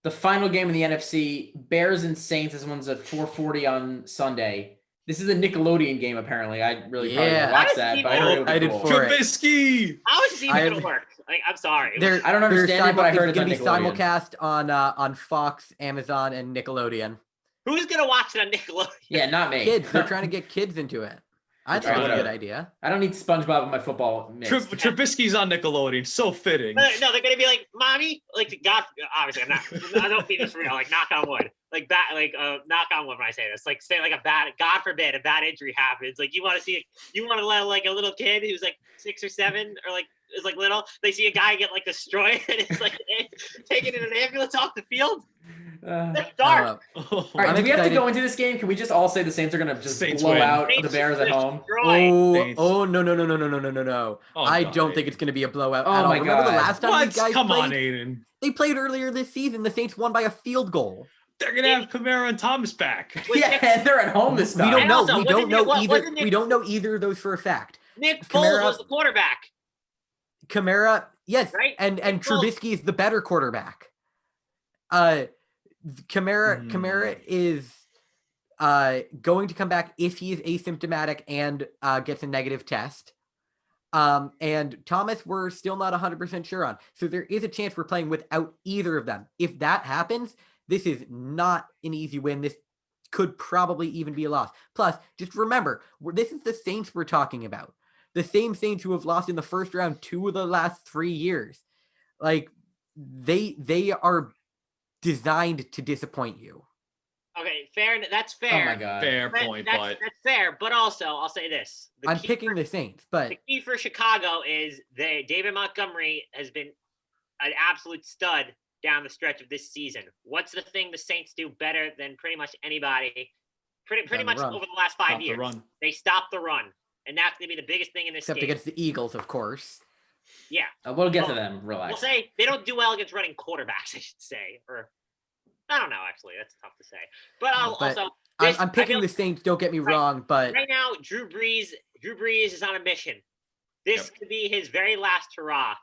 The final game in the NFC, Bears and Saints. This one's at 4:40 on Sunday. This is a Nickelodeon game, apparently. I really probably Yeah. won't watch How that, does but I heard it would be excited cool. for it. Trubisky. How is this even I gonna am- work? Like, I'm sorry. I don't understand it, but I heard it's gonna on be Nickelodeon. simulcast on Fox, Amazon, and Nickelodeon. Who's gonna watch it on Nickelodeon? Yeah, not me. Kids, they're trying to get kids into it. I think Alright, it's a good whatever. idea. I don't need SpongeBob in my football mix. Trubisky's on Nickelodeon. So fitting. No, they're gonna be like, "Mommy," like God. Obviously, I'm not. I don't mean this for real. Like, knock on wood. Like knock on wood when I say this. Like, say like a bad, God forbid, a bad injury happens. Like, you want to let like a little kid who's like 6 or 7 or like is like little. They see a guy get like destroyed and it's like taken in an ambulance off the field. That's dark. All right, do we have to go into this game? Can we just all say the Saints are going to just Saints blow win. out the Saints Bears at just home? destroy. Saints. No. Oh, I God, don't Aiden. think it's going to be a blowout Oh at all. my Remember the God. last time What? these guys Come played? on, Aiden. They played earlier this season. The Saints won by a field goal. They're gonna have Kamara and Thomas back. Was Yeah, Nick- and they're at home this We time. don't And know. also, We wasn't don't know Nick- either. wasn't Nick- We don't know either of those for a fact. Nick Foles Kamara- was the quarterback. Kamara, yes, Right? and Nick Foles. Trubisky is the better quarterback. Kamara is going to come back if he is asymptomatic and gets a negative test. And Thomas, we're still not 100% sure on. So there is a chance we're playing without either of them. If that happens, this is not an easy win. This could probably even be a loss. Plus, just remember, this is the Saints we're talking about. The same Saints who have lost in the first round 2 of the last 3 years. Like, they are designed to disappoint you. Okay, fair. That's Oh fair. my God. Fair That- point, that's, but that's fair. But also, I'll say this: I'm picking the Saints, but the key for Chicago is that David Montgomery has been an absolute stud down the stretch of this season. What's the thing the Saints do better than pretty much anybody? Pretty Run the much run. over the last 5 stop the years, run. they stop the run, and that's gonna be the biggest thing in this except game. against the Eagles, of course. Yeah, We'll get to Oh, them. we'll Relax. say they don't do well against running quarterbacks. I should say, or I don't know. Actually, that's tough to say. But I'll But also I'm picking the Saints, don't get me Right. wrong, but right now, Drew Brees is on a mission. This could be his very last hurrah.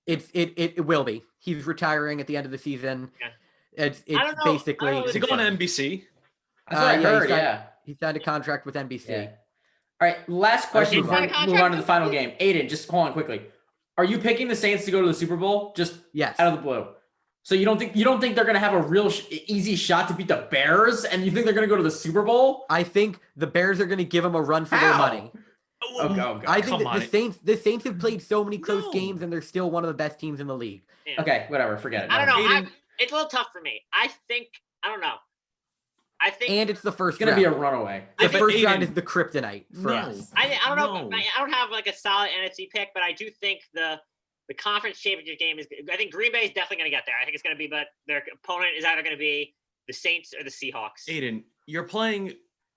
it will be. He's retiring at the end of the season. Yeah. It's I don't know. I basically don't know Is he going to NBC? That's what I yeah, heard, he's got- yeah. he signed a contract with NBC. Yeah. All right, last question move before on. we move on to the final game. Aiden, just hold on quickly. Are you picking the Saints to go to the Super Bowl? Just Yes. out of the blue. So you don't think they're going to have a real easy shot to beat the Bears, and you think they're going to go to the Super Bowl? I think the Bears are going to give him a run for their How? money. Oh, God. I think Come that on. the Saints have played so many close No. games, and they're still one of the best teams in the league. Yeah. Okay, whatever. Forget it. I don't know. Aiden- It's a little tough for me. I don't know. I think And it's the first It's going to round. be a runaway. The I think first round Aiden- is the kryptonite for No. us. I don't know. No. I don't have like a solid NFC pick, but I do think the conference championship game is. I think Green Bay is definitely going to get there. I think it's going to be, but their opponent is either going to be the Saints or the Seahawks. Aiden, you're playing.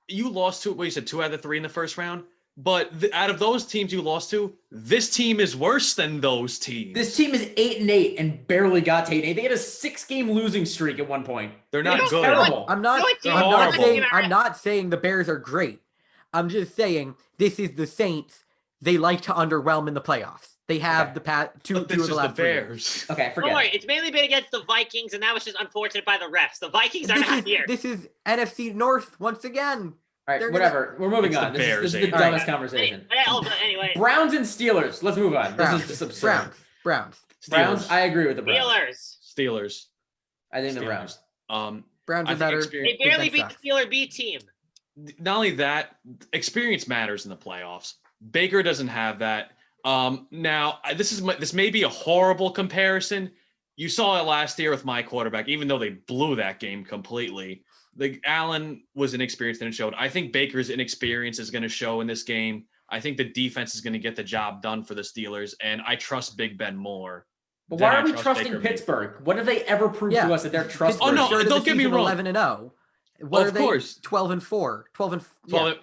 You lost to. What you said, 2 out of 3 in the first round. But out of those teams you lost to, this team is worse than those teams. This team is 8-8 and barely got to 8-8. They had a 6-game losing streak at one point. They're They not don't good. care. Terrible. I'm not. They're I'm not horrible. saying. I'm not saying the Bears are great. I'm just saying this is the Saints. They like to underwhelm in the playoffs. They have Okay. the past two But of this the is last the 3 years. Bears. Okay, Don't forget worry, it. it's mainly been against the Vikings, and that was just unfortunate by the refs. The Vikings are This not is here. this is NFC North once again. All right, they're gonna- whatever. We're moving It's the on. This Bears, is the Aiden. dumbest Alright. conversation. Anyway, Browns and Steelers. Let's move on. Browns. This is just absurd. Browns. Browns, Steelers. I agree with the Browns. Steelers. Steelers. I think the Steelers. Browns. Browns I are think better. experience- They barely Big Ben beat the Steeler B team. Not only that, experience matters in the playoffs. Baker doesn't have that. Now this may be a horrible comparison. You saw it last year with my quarterback, even though they blew that game completely. Allen was inexperienced and it showed. I think Baker's inexperience is going to show in this game. I think the defense is going to get the job done for the Steelers, and I trust Big Ben more. But than why I are we trust trusting Baker Mayfield. Pittsburgh? What have they ever proved Yeah. to us that they're Pittsburgh trustworthy? Oh, no, started the don't get me season wrong. 11-0. What Of are they? course. 12-4. 12 and 12,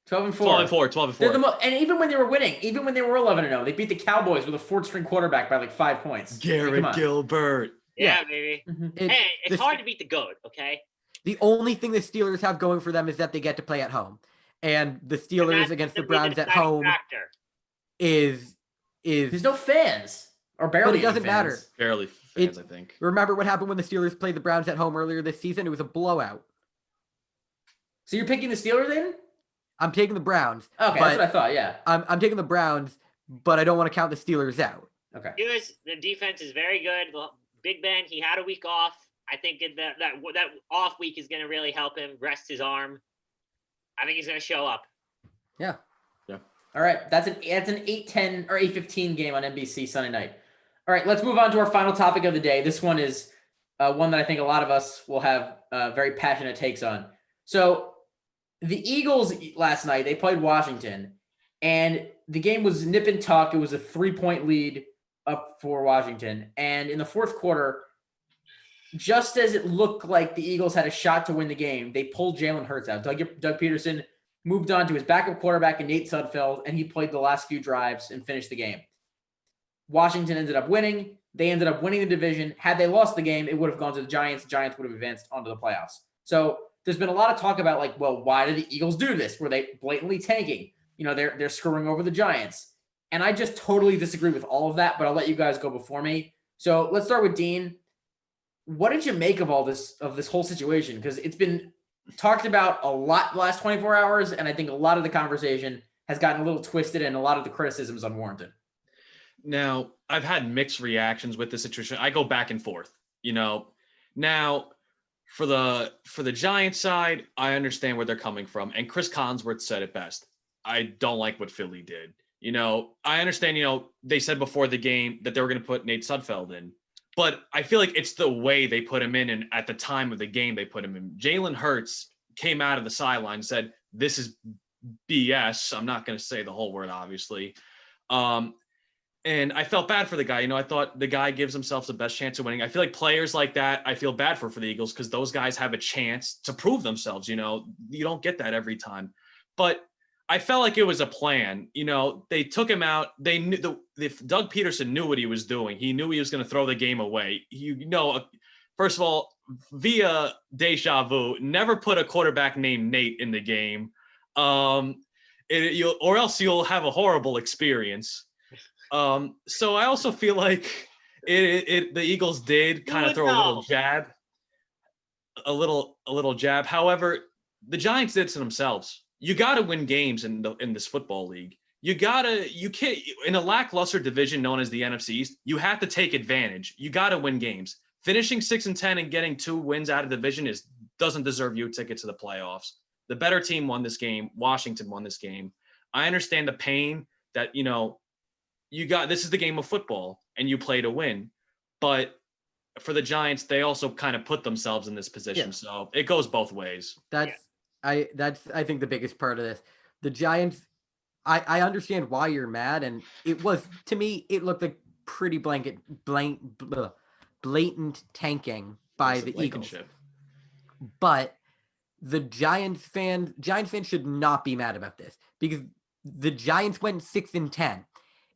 12 and 4. 12 and 4, 12 and 4. They're the and even when they were winning, even when they were 11-0, they beat the Cowboys with a 4th-string quarterback by like 5 points. Garrett Come on. Gilbert. Yeah, baby. Mhm. It- Hey, it's this- hard to beat the GOAT, okay? The only thing the Steelers have going for them is that they get to play at home, and the And Steelers that's against the gonna be Browns at deciding home factor. is There's no fans or barely. But it doesn't any fans. matter. Barely. It fans, I think. Remember what happened when the Steelers played the Browns at home earlier this season? It was a blowout. So you're picking the Steelers in? I'm taking the Browns. Okay, that's what I thought. Yeah. I'm taking the Browns, but I don't want to count the Steelers out. Okay. The defense is very good. Big Ben, he had a week off. I think that off week is going to really help him rest his arm. I think he's going to show up. Yeah. All right. That's an 8:10 or 8:15 game on NBC Sunday night. All right. Let's move on to our final topic of the day. This one is one that I think a lot of us will have very passionate takes on. So the Eagles last night, they played Washington, and the game was nip and tuck. It was a 3-point lead up for Washington. And in the fourth quarter, just as it looked like the Eagles had a shot to win the game, they pulled Jalen Hurts out. Doug Peterson moved on to his backup quarterback and Nate Sudfeld, and he played the last few drives and finished the game. Washington ended up winning. They ended up winning the division. Had they lost the game, it would have gone to the Giants. The Giants would have advanced onto the playoffs. So there's been a lot of talk about, like, well, why did the Eagles do this? Were they blatantly tanking? You know, they're screwing over the Giants. And I just totally disagree with all of that, but I'll let you guys go before me. So let's start with Dean. What did you make of this whole situation? Because it's been talked about a lot the last 24 hours, and I think a lot of the conversation has gotten a little twisted and a lot of the criticism is unwarranted. Now, I've had mixed reactions with this situation. I go back and forth, you know. Now, for the Giants side, I understand where they're coming from. And Chris Collinsworth said it best. I don't like what Philly did. You know, I understand, you know, they said before the game that they were going to put Nate Sudfeld in. But I feel like it's the way they put him in, and at the time of the game they put him in. Jalen Hurts came out of the sideline and said, "This is BS." I'm not going to say the whole word, obviously. And I felt bad for the guy. You know, I thought the guy gives himself the best chance of winning. I feel like players like that, I feel bad for the Eagles, because those guys have a chance to prove themselves. You know, you don't get that every time. But I felt like it was a plan. You know, they took him out. They knew if Doug Peterson knew what he was doing. He knew he was going to throw the game away. You know, first of all, via deja vu, never put a quarterback named Nate in the game, or else you'll have a horrible experience. So I also feel like the Eagles did kind of throw a little jab, a little jab. However, the Giants did it to themselves. You got to win games in this football league. You can't, in a lackluster division known as the NFC East, you have to take advantage. You got to win games. Finishing 6-10 and getting 2 wins out of the division doesn't deserve you a ticket to the playoffs. The better team won this game. Washington won this game. I understand the pain that, you know, this is the game of football and you play to win. But for the Giants, they also kind of put themselves in this position. Yeah. So it goes both ways. That's I think the biggest part of this. The Giants, I understand why you're mad, and it was, to me, it looked like pretty blatant tanking by the Eagles. But the Giants fans should not be mad about this, because the Giants went 6-10.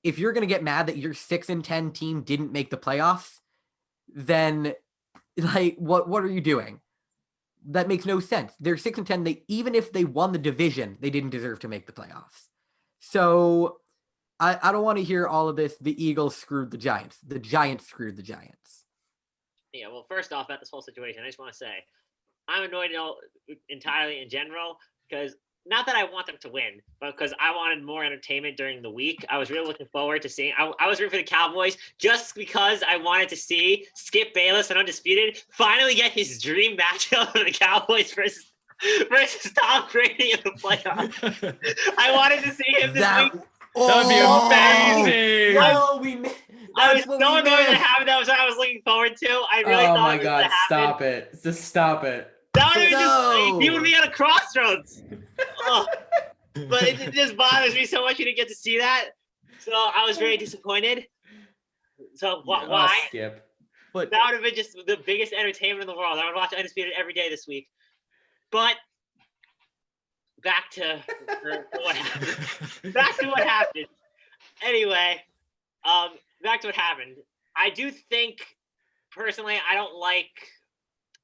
If you're going to get mad that your 6-10 team didn't make the playoffs, then, like, what are you doing? That makes no sense. They're 6-10. Even if they won the division, they didn't deserve to make the playoffs. So I don't want to hear all of this. The Eagles screwed the Giants. The Giants screwed the Giants. Yeah, well, first off, about this whole situation, I just want to say I'm annoyed entirely in general, because not that I want them to win, but because I wanted more entertainment during the week. I was really looking forward to seeing. I was rooting for the Cowboys just because I wanted to see Skip Bayless and Undisputed finally get his dream matchup of the Cowboys versus Tom Brady in the playoffs. I wanted to see him this week. That'd be amazing. I was so annoyed that happened. That was what I was looking forward to. I really thought. Oh my God! Stop it! Just stop it. That would he would be at a crossroads. But it just bothers me so much you didn't get to see that. So I was very disappointed. So why? Skip. But that would have been just the biggest entertainment in the world. I would watch Undisputed every day this week. But back to what happened. Back to what happened. Anyway, back to what happened. I do think, personally, I don't like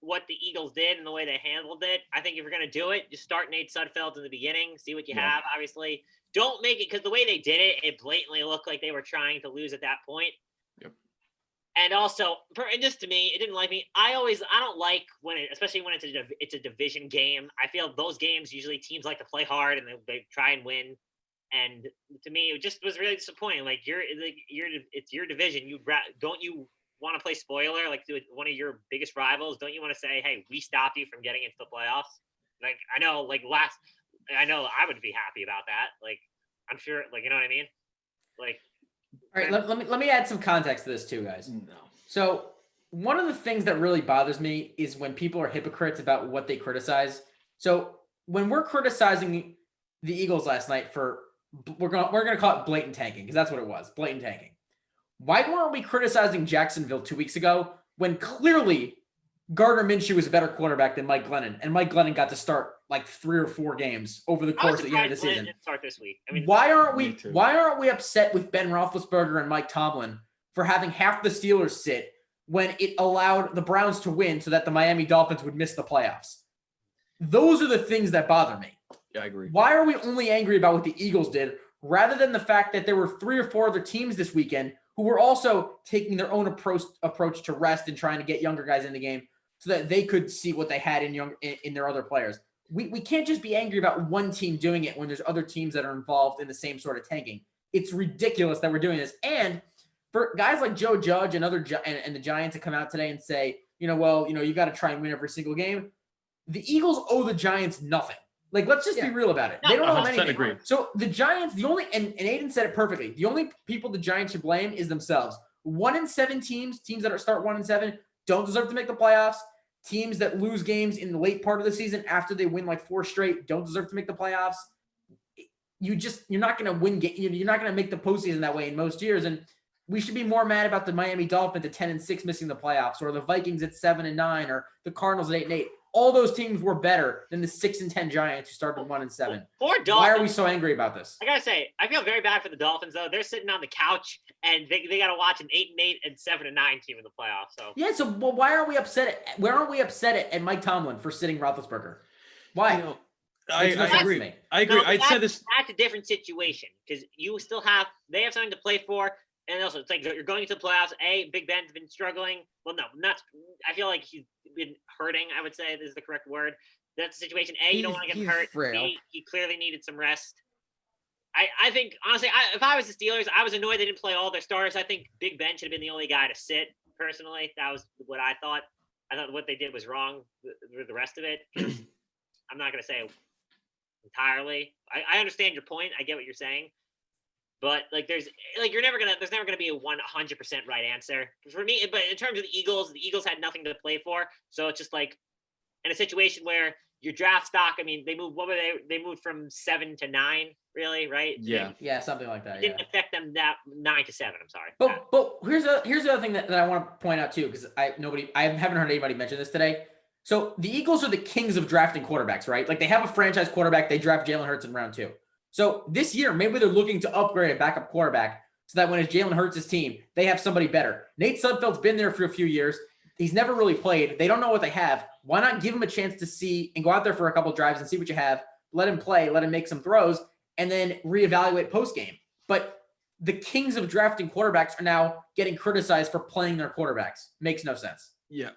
what the Eagles did and the way they handled it. I think if you're going to do it, just start Nate Sudfeld in the beginning, see what you have, obviously. Don't make it, because the way they did it, it blatantly looked like they were trying to lose at that point. Yep. And also, and just to me, it didn't like me. I don't like when especially when it's a division game. I feel those games usually teams like to play hard and they try and win. And to me, it just was really disappointing. Like it's your division. Don't you want to play spoiler like to one of your biggest rivals? Don't you want to say, hey, we stopped you from getting into the playoffs? Like I know I would be happy about that. Like I'm sure, like you know what I mean? Like. All right, let me add some context to this too, guys. No. So one of the things that really bothers me is when people are hypocrites about what they criticize. So when we're criticizing the Eagles last night for we're gonna call it blatant tanking because that's what it was, blatant tanking. Why weren't we criticizing Jacksonville 2 weeks ago when clearly Gardner Minshew was a better quarterback than Mike Glennon, and Mike Glennon got to start like 3 or 4 games over the course of the end of the season. Start this week. I mean, why aren't we upset with Ben Roethlisberger and Mike Tomlin for having half the Steelers sit when it allowed the Browns to win so that the Miami Dolphins would miss the playoffs? Those are the things that bother me. Yeah, I agree. Why are we only angry about what the Eagles did rather than the fact that there were 3 or 4 other teams this weekend who were also taking their own approach to rest and trying to get younger guys in the game so that they could see what they had in their other players? We can't just be angry about one team doing it when there's other teams that are involved in the same sort of tanking. It's ridiculous that we're doing this. And for guys like Joe Judge and and the Giants to come out today and say, you got to try and win every single game. The Eagles owe the Giants nothing. Like, let's just be real about it. They don't owe anything. Agree. So the Giants, and Aiden said it perfectly. The only people the Giants should blame is themselves. 1-7 teams that start 1-7 don't deserve to make the playoffs. Teams that lose games in the late part of the season after they win like 4 straight don't deserve to make the playoffs. You're not going to win. You're not going to make the postseason that way in most years. And we should be more mad about the Miami Dolphins at 10-6 missing the playoffs, or the Vikings at 7-9, or the Cardinals at 8-8. All those teams were better than the 6-10 Giants who started 1-7. Poor Dolphins. Why are we so angry about this? I gotta say, I feel very bad for the Dolphins though. They're sitting on the couch and they gotta watch an 8-8 and 7-9 team in the playoffs. So yeah, why aren't we upset? Why aren't we upset at Mike Tomlin for sitting Roethlisberger? Why? I agree. I agree. I'd say this. That's a different situation because they have something to play for. And also, it's like you're going into the playoffs. Big Ben's been struggling. Well, no, I feel like he's been hurting, I would say is the correct word. That's the situation. You don't want to get hurt. Frail. He clearly needed some rest. I think, honestly, if I was the Steelers, I was annoyed they didn't play all their starters. I think Big Ben should have been the only guy to sit, personally. That was what I thought. I thought what they did was wrong with the rest of it. I'm not going to say entirely. I understand your point. I get what you're saying. But there's never gonna be a 100% right answer for me. But in terms of the Eagles had nothing to play for, so it's just like in a situation where your draft stock. I mean, they moved. What were they? They moved from 7 to 9, really, right? Yeah, something like that. It didn't affect them that 9 to 7. I'm sorry. But here's the other thing that I want to point out too, because I haven't heard anybody mention this today. So the Eagles are the kings of drafting quarterbacks, right? Like they have a franchise quarterback. They draft Jalen Hurts in round 2. So this year, maybe they're looking to upgrade a backup quarterback so that when it's Jalen Hurts' team, they have somebody better. Nate Sudfeld's been there for a few years. He's never really played. They don't know what they have. Why not give him a chance to see and go out there for a couple drives and see what you have? Let him play, let him make some throws, and then reevaluate post-game. But the kings of drafting quarterbacks are now getting criticized for playing their quarterbacks. Makes no sense. Yeah.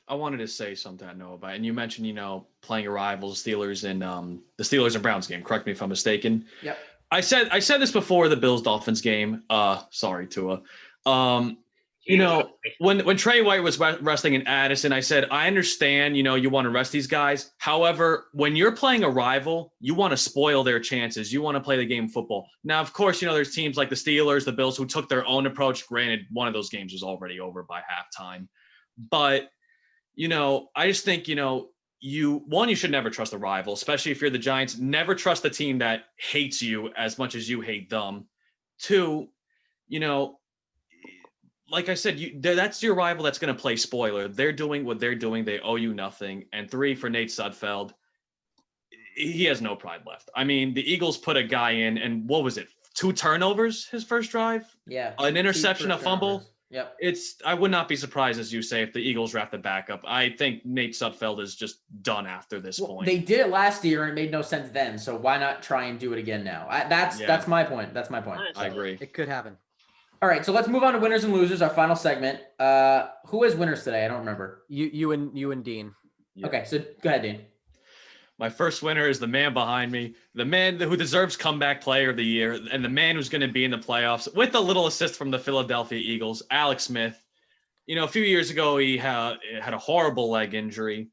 I wanted to say something I know about, and you mentioned, playing your rivals, Steelers and the Steelers and Browns game. Correct me if I'm mistaken. Yep. I said this before the Bills Dolphins game. Sorry, Tua. When Trey White was resting in Addison, I said, I understand, you want to rest these guys. However, when you're playing a rival, you want to spoil their chances. You want to play the game of football. Now, of course, there's teams like the Steelers, the Bills who took their own approach. Granted, one of those games was already over by halftime, but I just think, you should never trust a rival, especially if you're the Giants. Never trust the team that hates you as much as you hate them. 2, like I said, that's your rival that's going to play spoiler. They're doing what they're doing. They owe you nothing. And 3, for Nate Sudfeld, he has no pride left. I mean, the Eagles put a guy in, and what was it? 2 turnovers his first drive? Yeah. An interception, a fumble. Turnovers. Yep. I would not be surprised, as you say, if the Eagles draft the backup. I think Nate Sudfeld is just done after this point. They did it last year and it made no sense then. So why not try and do it again now? That's my point. That's my point. I agree. It could happen. All right, so let's move on to winners and losers, our final segment. Who is winners today? I don't remember. You and Dean. Yeah. Okay, so go ahead, Dean. My first winner is the man behind me, the man who deserves comeback player of the year, and the man who's going to be in the playoffs with a little assist from the Philadelphia Eagles, Alex Smith. You know, a few years ago, he had a horrible leg injury.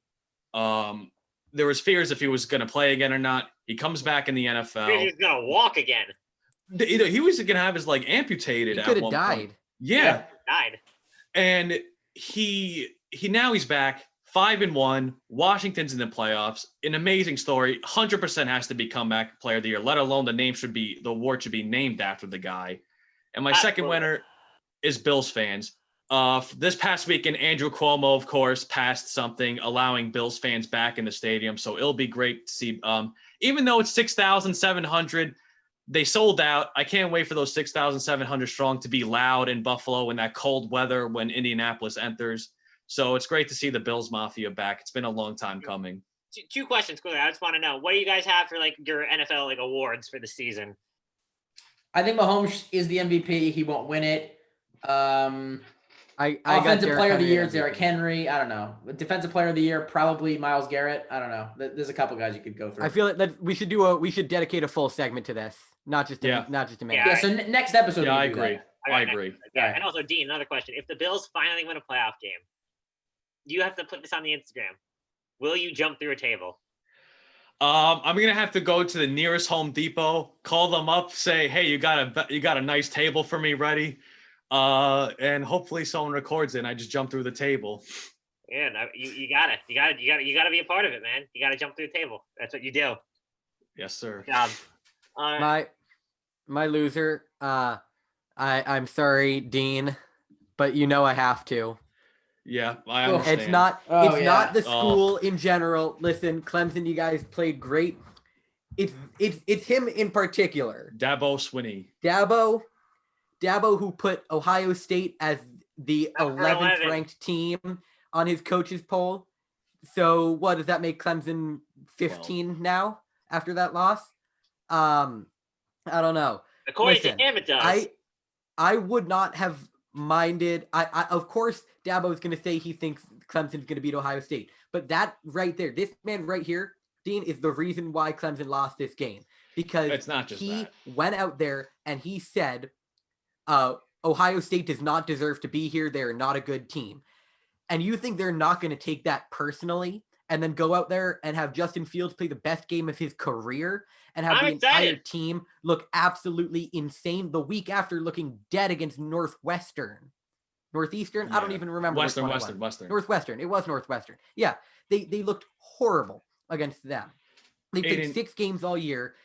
There was fears if he was going to play again or not. He comes back in the NFL. He's gonna walk again. He was going to have his leg amputated. He at could have one died. point. Yeah. Died. And he's back 5-1. Washington's in the playoffs. An amazing story. 100% has to be comeback player of the year, let alone the award should be named after the guy. And my second winner is Bills fans. This past weekend, Andrew Cuomo, of course, passed something allowing Bills fans back in the stadium. So it'll be great to see. Even though it's 6,700, they sold out. I can't wait for those 6,700 strong to be loud in Buffalo in that cold weather when Indianapolis enters. So it's great to see the Bills Mafia back. It's been a long time coming. Two questions quickly. I just want to know, what do you guys have for like your NFL like awards for the season? I think Mahomes is the MVP. He won't win it. I Offensive got player of the Henry year as is Derrick Henry. I don't know. Defensive player of the year, probably Myles Garrett. I don't know. There's a couple guys you could go through. I feel like that we should dedicate a full segment to this, not just a minute. Yeah. So next episode. Yeah, I we do agree. that. I agree. Yeah, Right. and also Dean, another question: if the Bills finally win a playoff game, you have to put this on the Instagram. Will you jump through a table? I'm gonna have to go to the nearest Home Depot, call them up, say, "Hey, you got a nice table for me ready," and hopefully someone records it. And I just jump through the table. Yeah, no, you got it. You got to be a part of it, man. You got to jump through the table. That's what you do. Yes, sir. Good job. My loser. I'm sorry, Dean, but you know I have to. Yeah, I understand. It's not the Oh. school in general. Listen, Clemson, you guys played great. It's him in particular. Dabo Swinney. Dabo, who put Ohio State as the Number 11th 11. ranked team on his coach's poll. So what does that make Clemson 15 now after that loss? I don't know. According Listen, to him, it does. I would not have minded. I of course Dabo's going to say he thinks Clemson's going to beat Ohio State, but that right there, this man right here, Dean, is the reason why Clemson lost this game, because It's not just he that. went out there and he said, Ohio State does not deserve to be here. They're not a good team. And you think they're not going to take that personally and then go out there and have Justin Fields play the best game of his career and have I'm the entire excited. team look absolutely insane the week after looking dead against Northeastern. I don't Yeah. even remember. Western. Northwestern. It was Northwestern. Yeah, they looked horrible against them. They played Aiden- 6 games all year,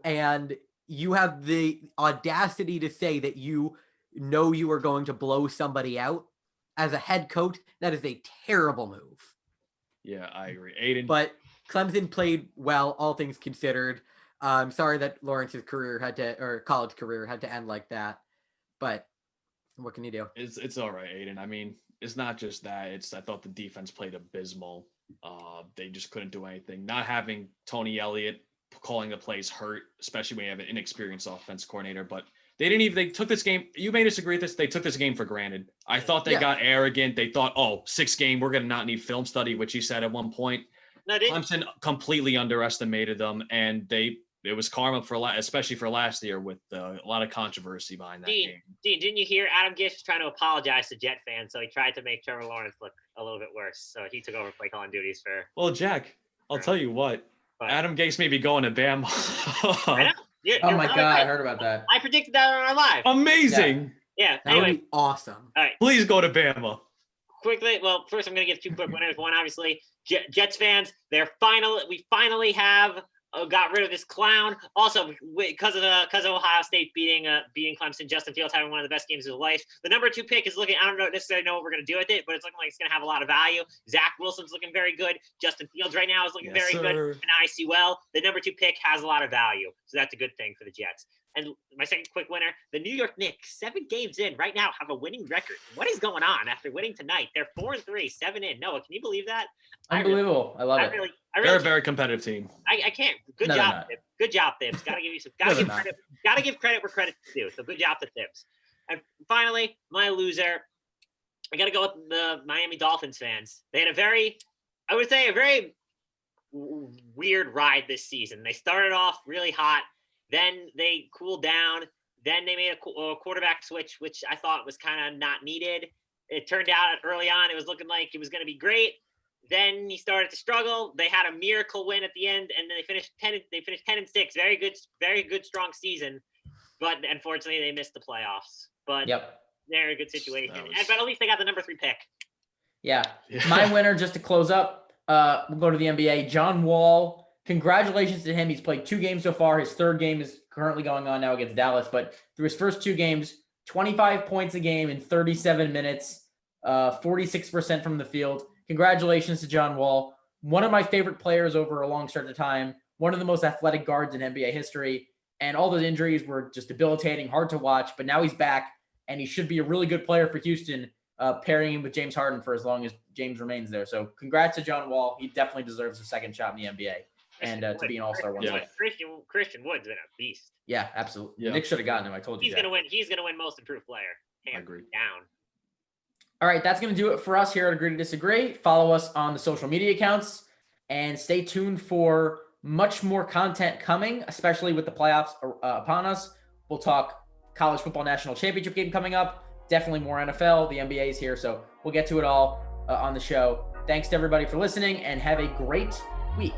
and you have the audacity to say that you know you are going to blow somebody out. As a head coach, that is a terrible move. Yeah, I agree. Aiden. But Clemson played well, all things considered. I'm sorry that Lawrence's college career had to end like that. But what can you do? It's all right, Aiden. I mean, it's not just that. I thought the defense played abysmal. They just couldn't do anything. Not having Tony Elliott calling the plays hurt, especially when you have an inexperienced offense coordinator. But they took this game. You may disagree with this. They took this game for granted. I thought they got arrogant. They thought, 6 game, we're going to not need film study, which he said at one point. No, Clemson completely underestimated them, and it was karma especially for last year with a lot of controversy behind that game. Dean, didn't you hear Adam Gase was trying to apologize to Jet fans? So he tried to make Trevor Lawrence look a little bit worse. So he took over play calling duties for. Well, Jack, I'll tell you what. Adam Gase may be going to Bama. I know. Oh my God, I heard about that. I predicted that on our live. Amazing. Yeah. That would Anyway, be awesome. all right. Please go to Bama. Quickly, well, first I'm going to give 2 quick winners. One, obviously, Jets fans. We finally have got rid of this clown. Also, because of Ohio State beating Clemson, Justin Fields having one of the best games of his life. The number 2 pick is looking. I don't necessarily know what we're going to do with it, but it's looking like it's going to have a lot of value. Zach Wilson's looking very good. Justin Fields right now is looking very good. And I see well. The number 2 pick has a lot of value, so that's a good thing for the Jets. And my second quick winner, the New York Knicks, 7 games in right now, have a winning record. What is going on after winning tonight? They're 4-3, 7 in. Noah, can you believe that? Unbelievable. I love it. They're a very competitive team. I can't. Good No, job, Thibs. Good job, Thibs. Gotta give you some. Gotta give credit. Gotta give credit where credit's due. So good job to Thibs. And finally, my loser, I got to go with the Miami Dolphins fans. They had a very weird ride this season. They started off really hot, then they cooled down, then they made a quarterback switch, which I thought was kind of not needed. It turned out early on, it was looking like it was going to be great. Then he started to struggle. They had a miracle win at the end, and then they finished 10-6. Very good, strong season. But unfortunately, they missed the playoffs. But they're in a good situation. But at least they got the number 3 pick. Yeah. My winner, just to close up, we'll go to the NBA. John Wall. Congratulations to him. He's played 2 games so far. His 3rd game is currently going on now against Dallas. But through his first 2 games, 25 points a game in 37 minutes, 46% from the field. Congratulations to John Wall. One of my favorite players over a long stretch of time. One of the most athletic guards in NBA history. And all those injuries were just debilitating, hard to watch. But now he's back, and he should be a really good player for Houston, pairing him with James Harden for as long as James remains there. So congrats to John Wall. He definitely deserves a second shot in the NBA and to be an all-star one day. Christian Wood's been a beast. Yeah, absolutely. Yeah. Nick should have gotten him. I told you he's gonna win. He's gonna win Most Improved Player. I agree. Down. All right, that's going to do it for us here at Agree to Disagree. Follow us on the social media accounts and stay tuned for much more content coming, especially with the playoffs upon us. We'll talk college football national championship game coming up. Definitely more NFL. The NBA is here, so we'll get to it all on the show. Thanks to everybody for listening, and have a great week.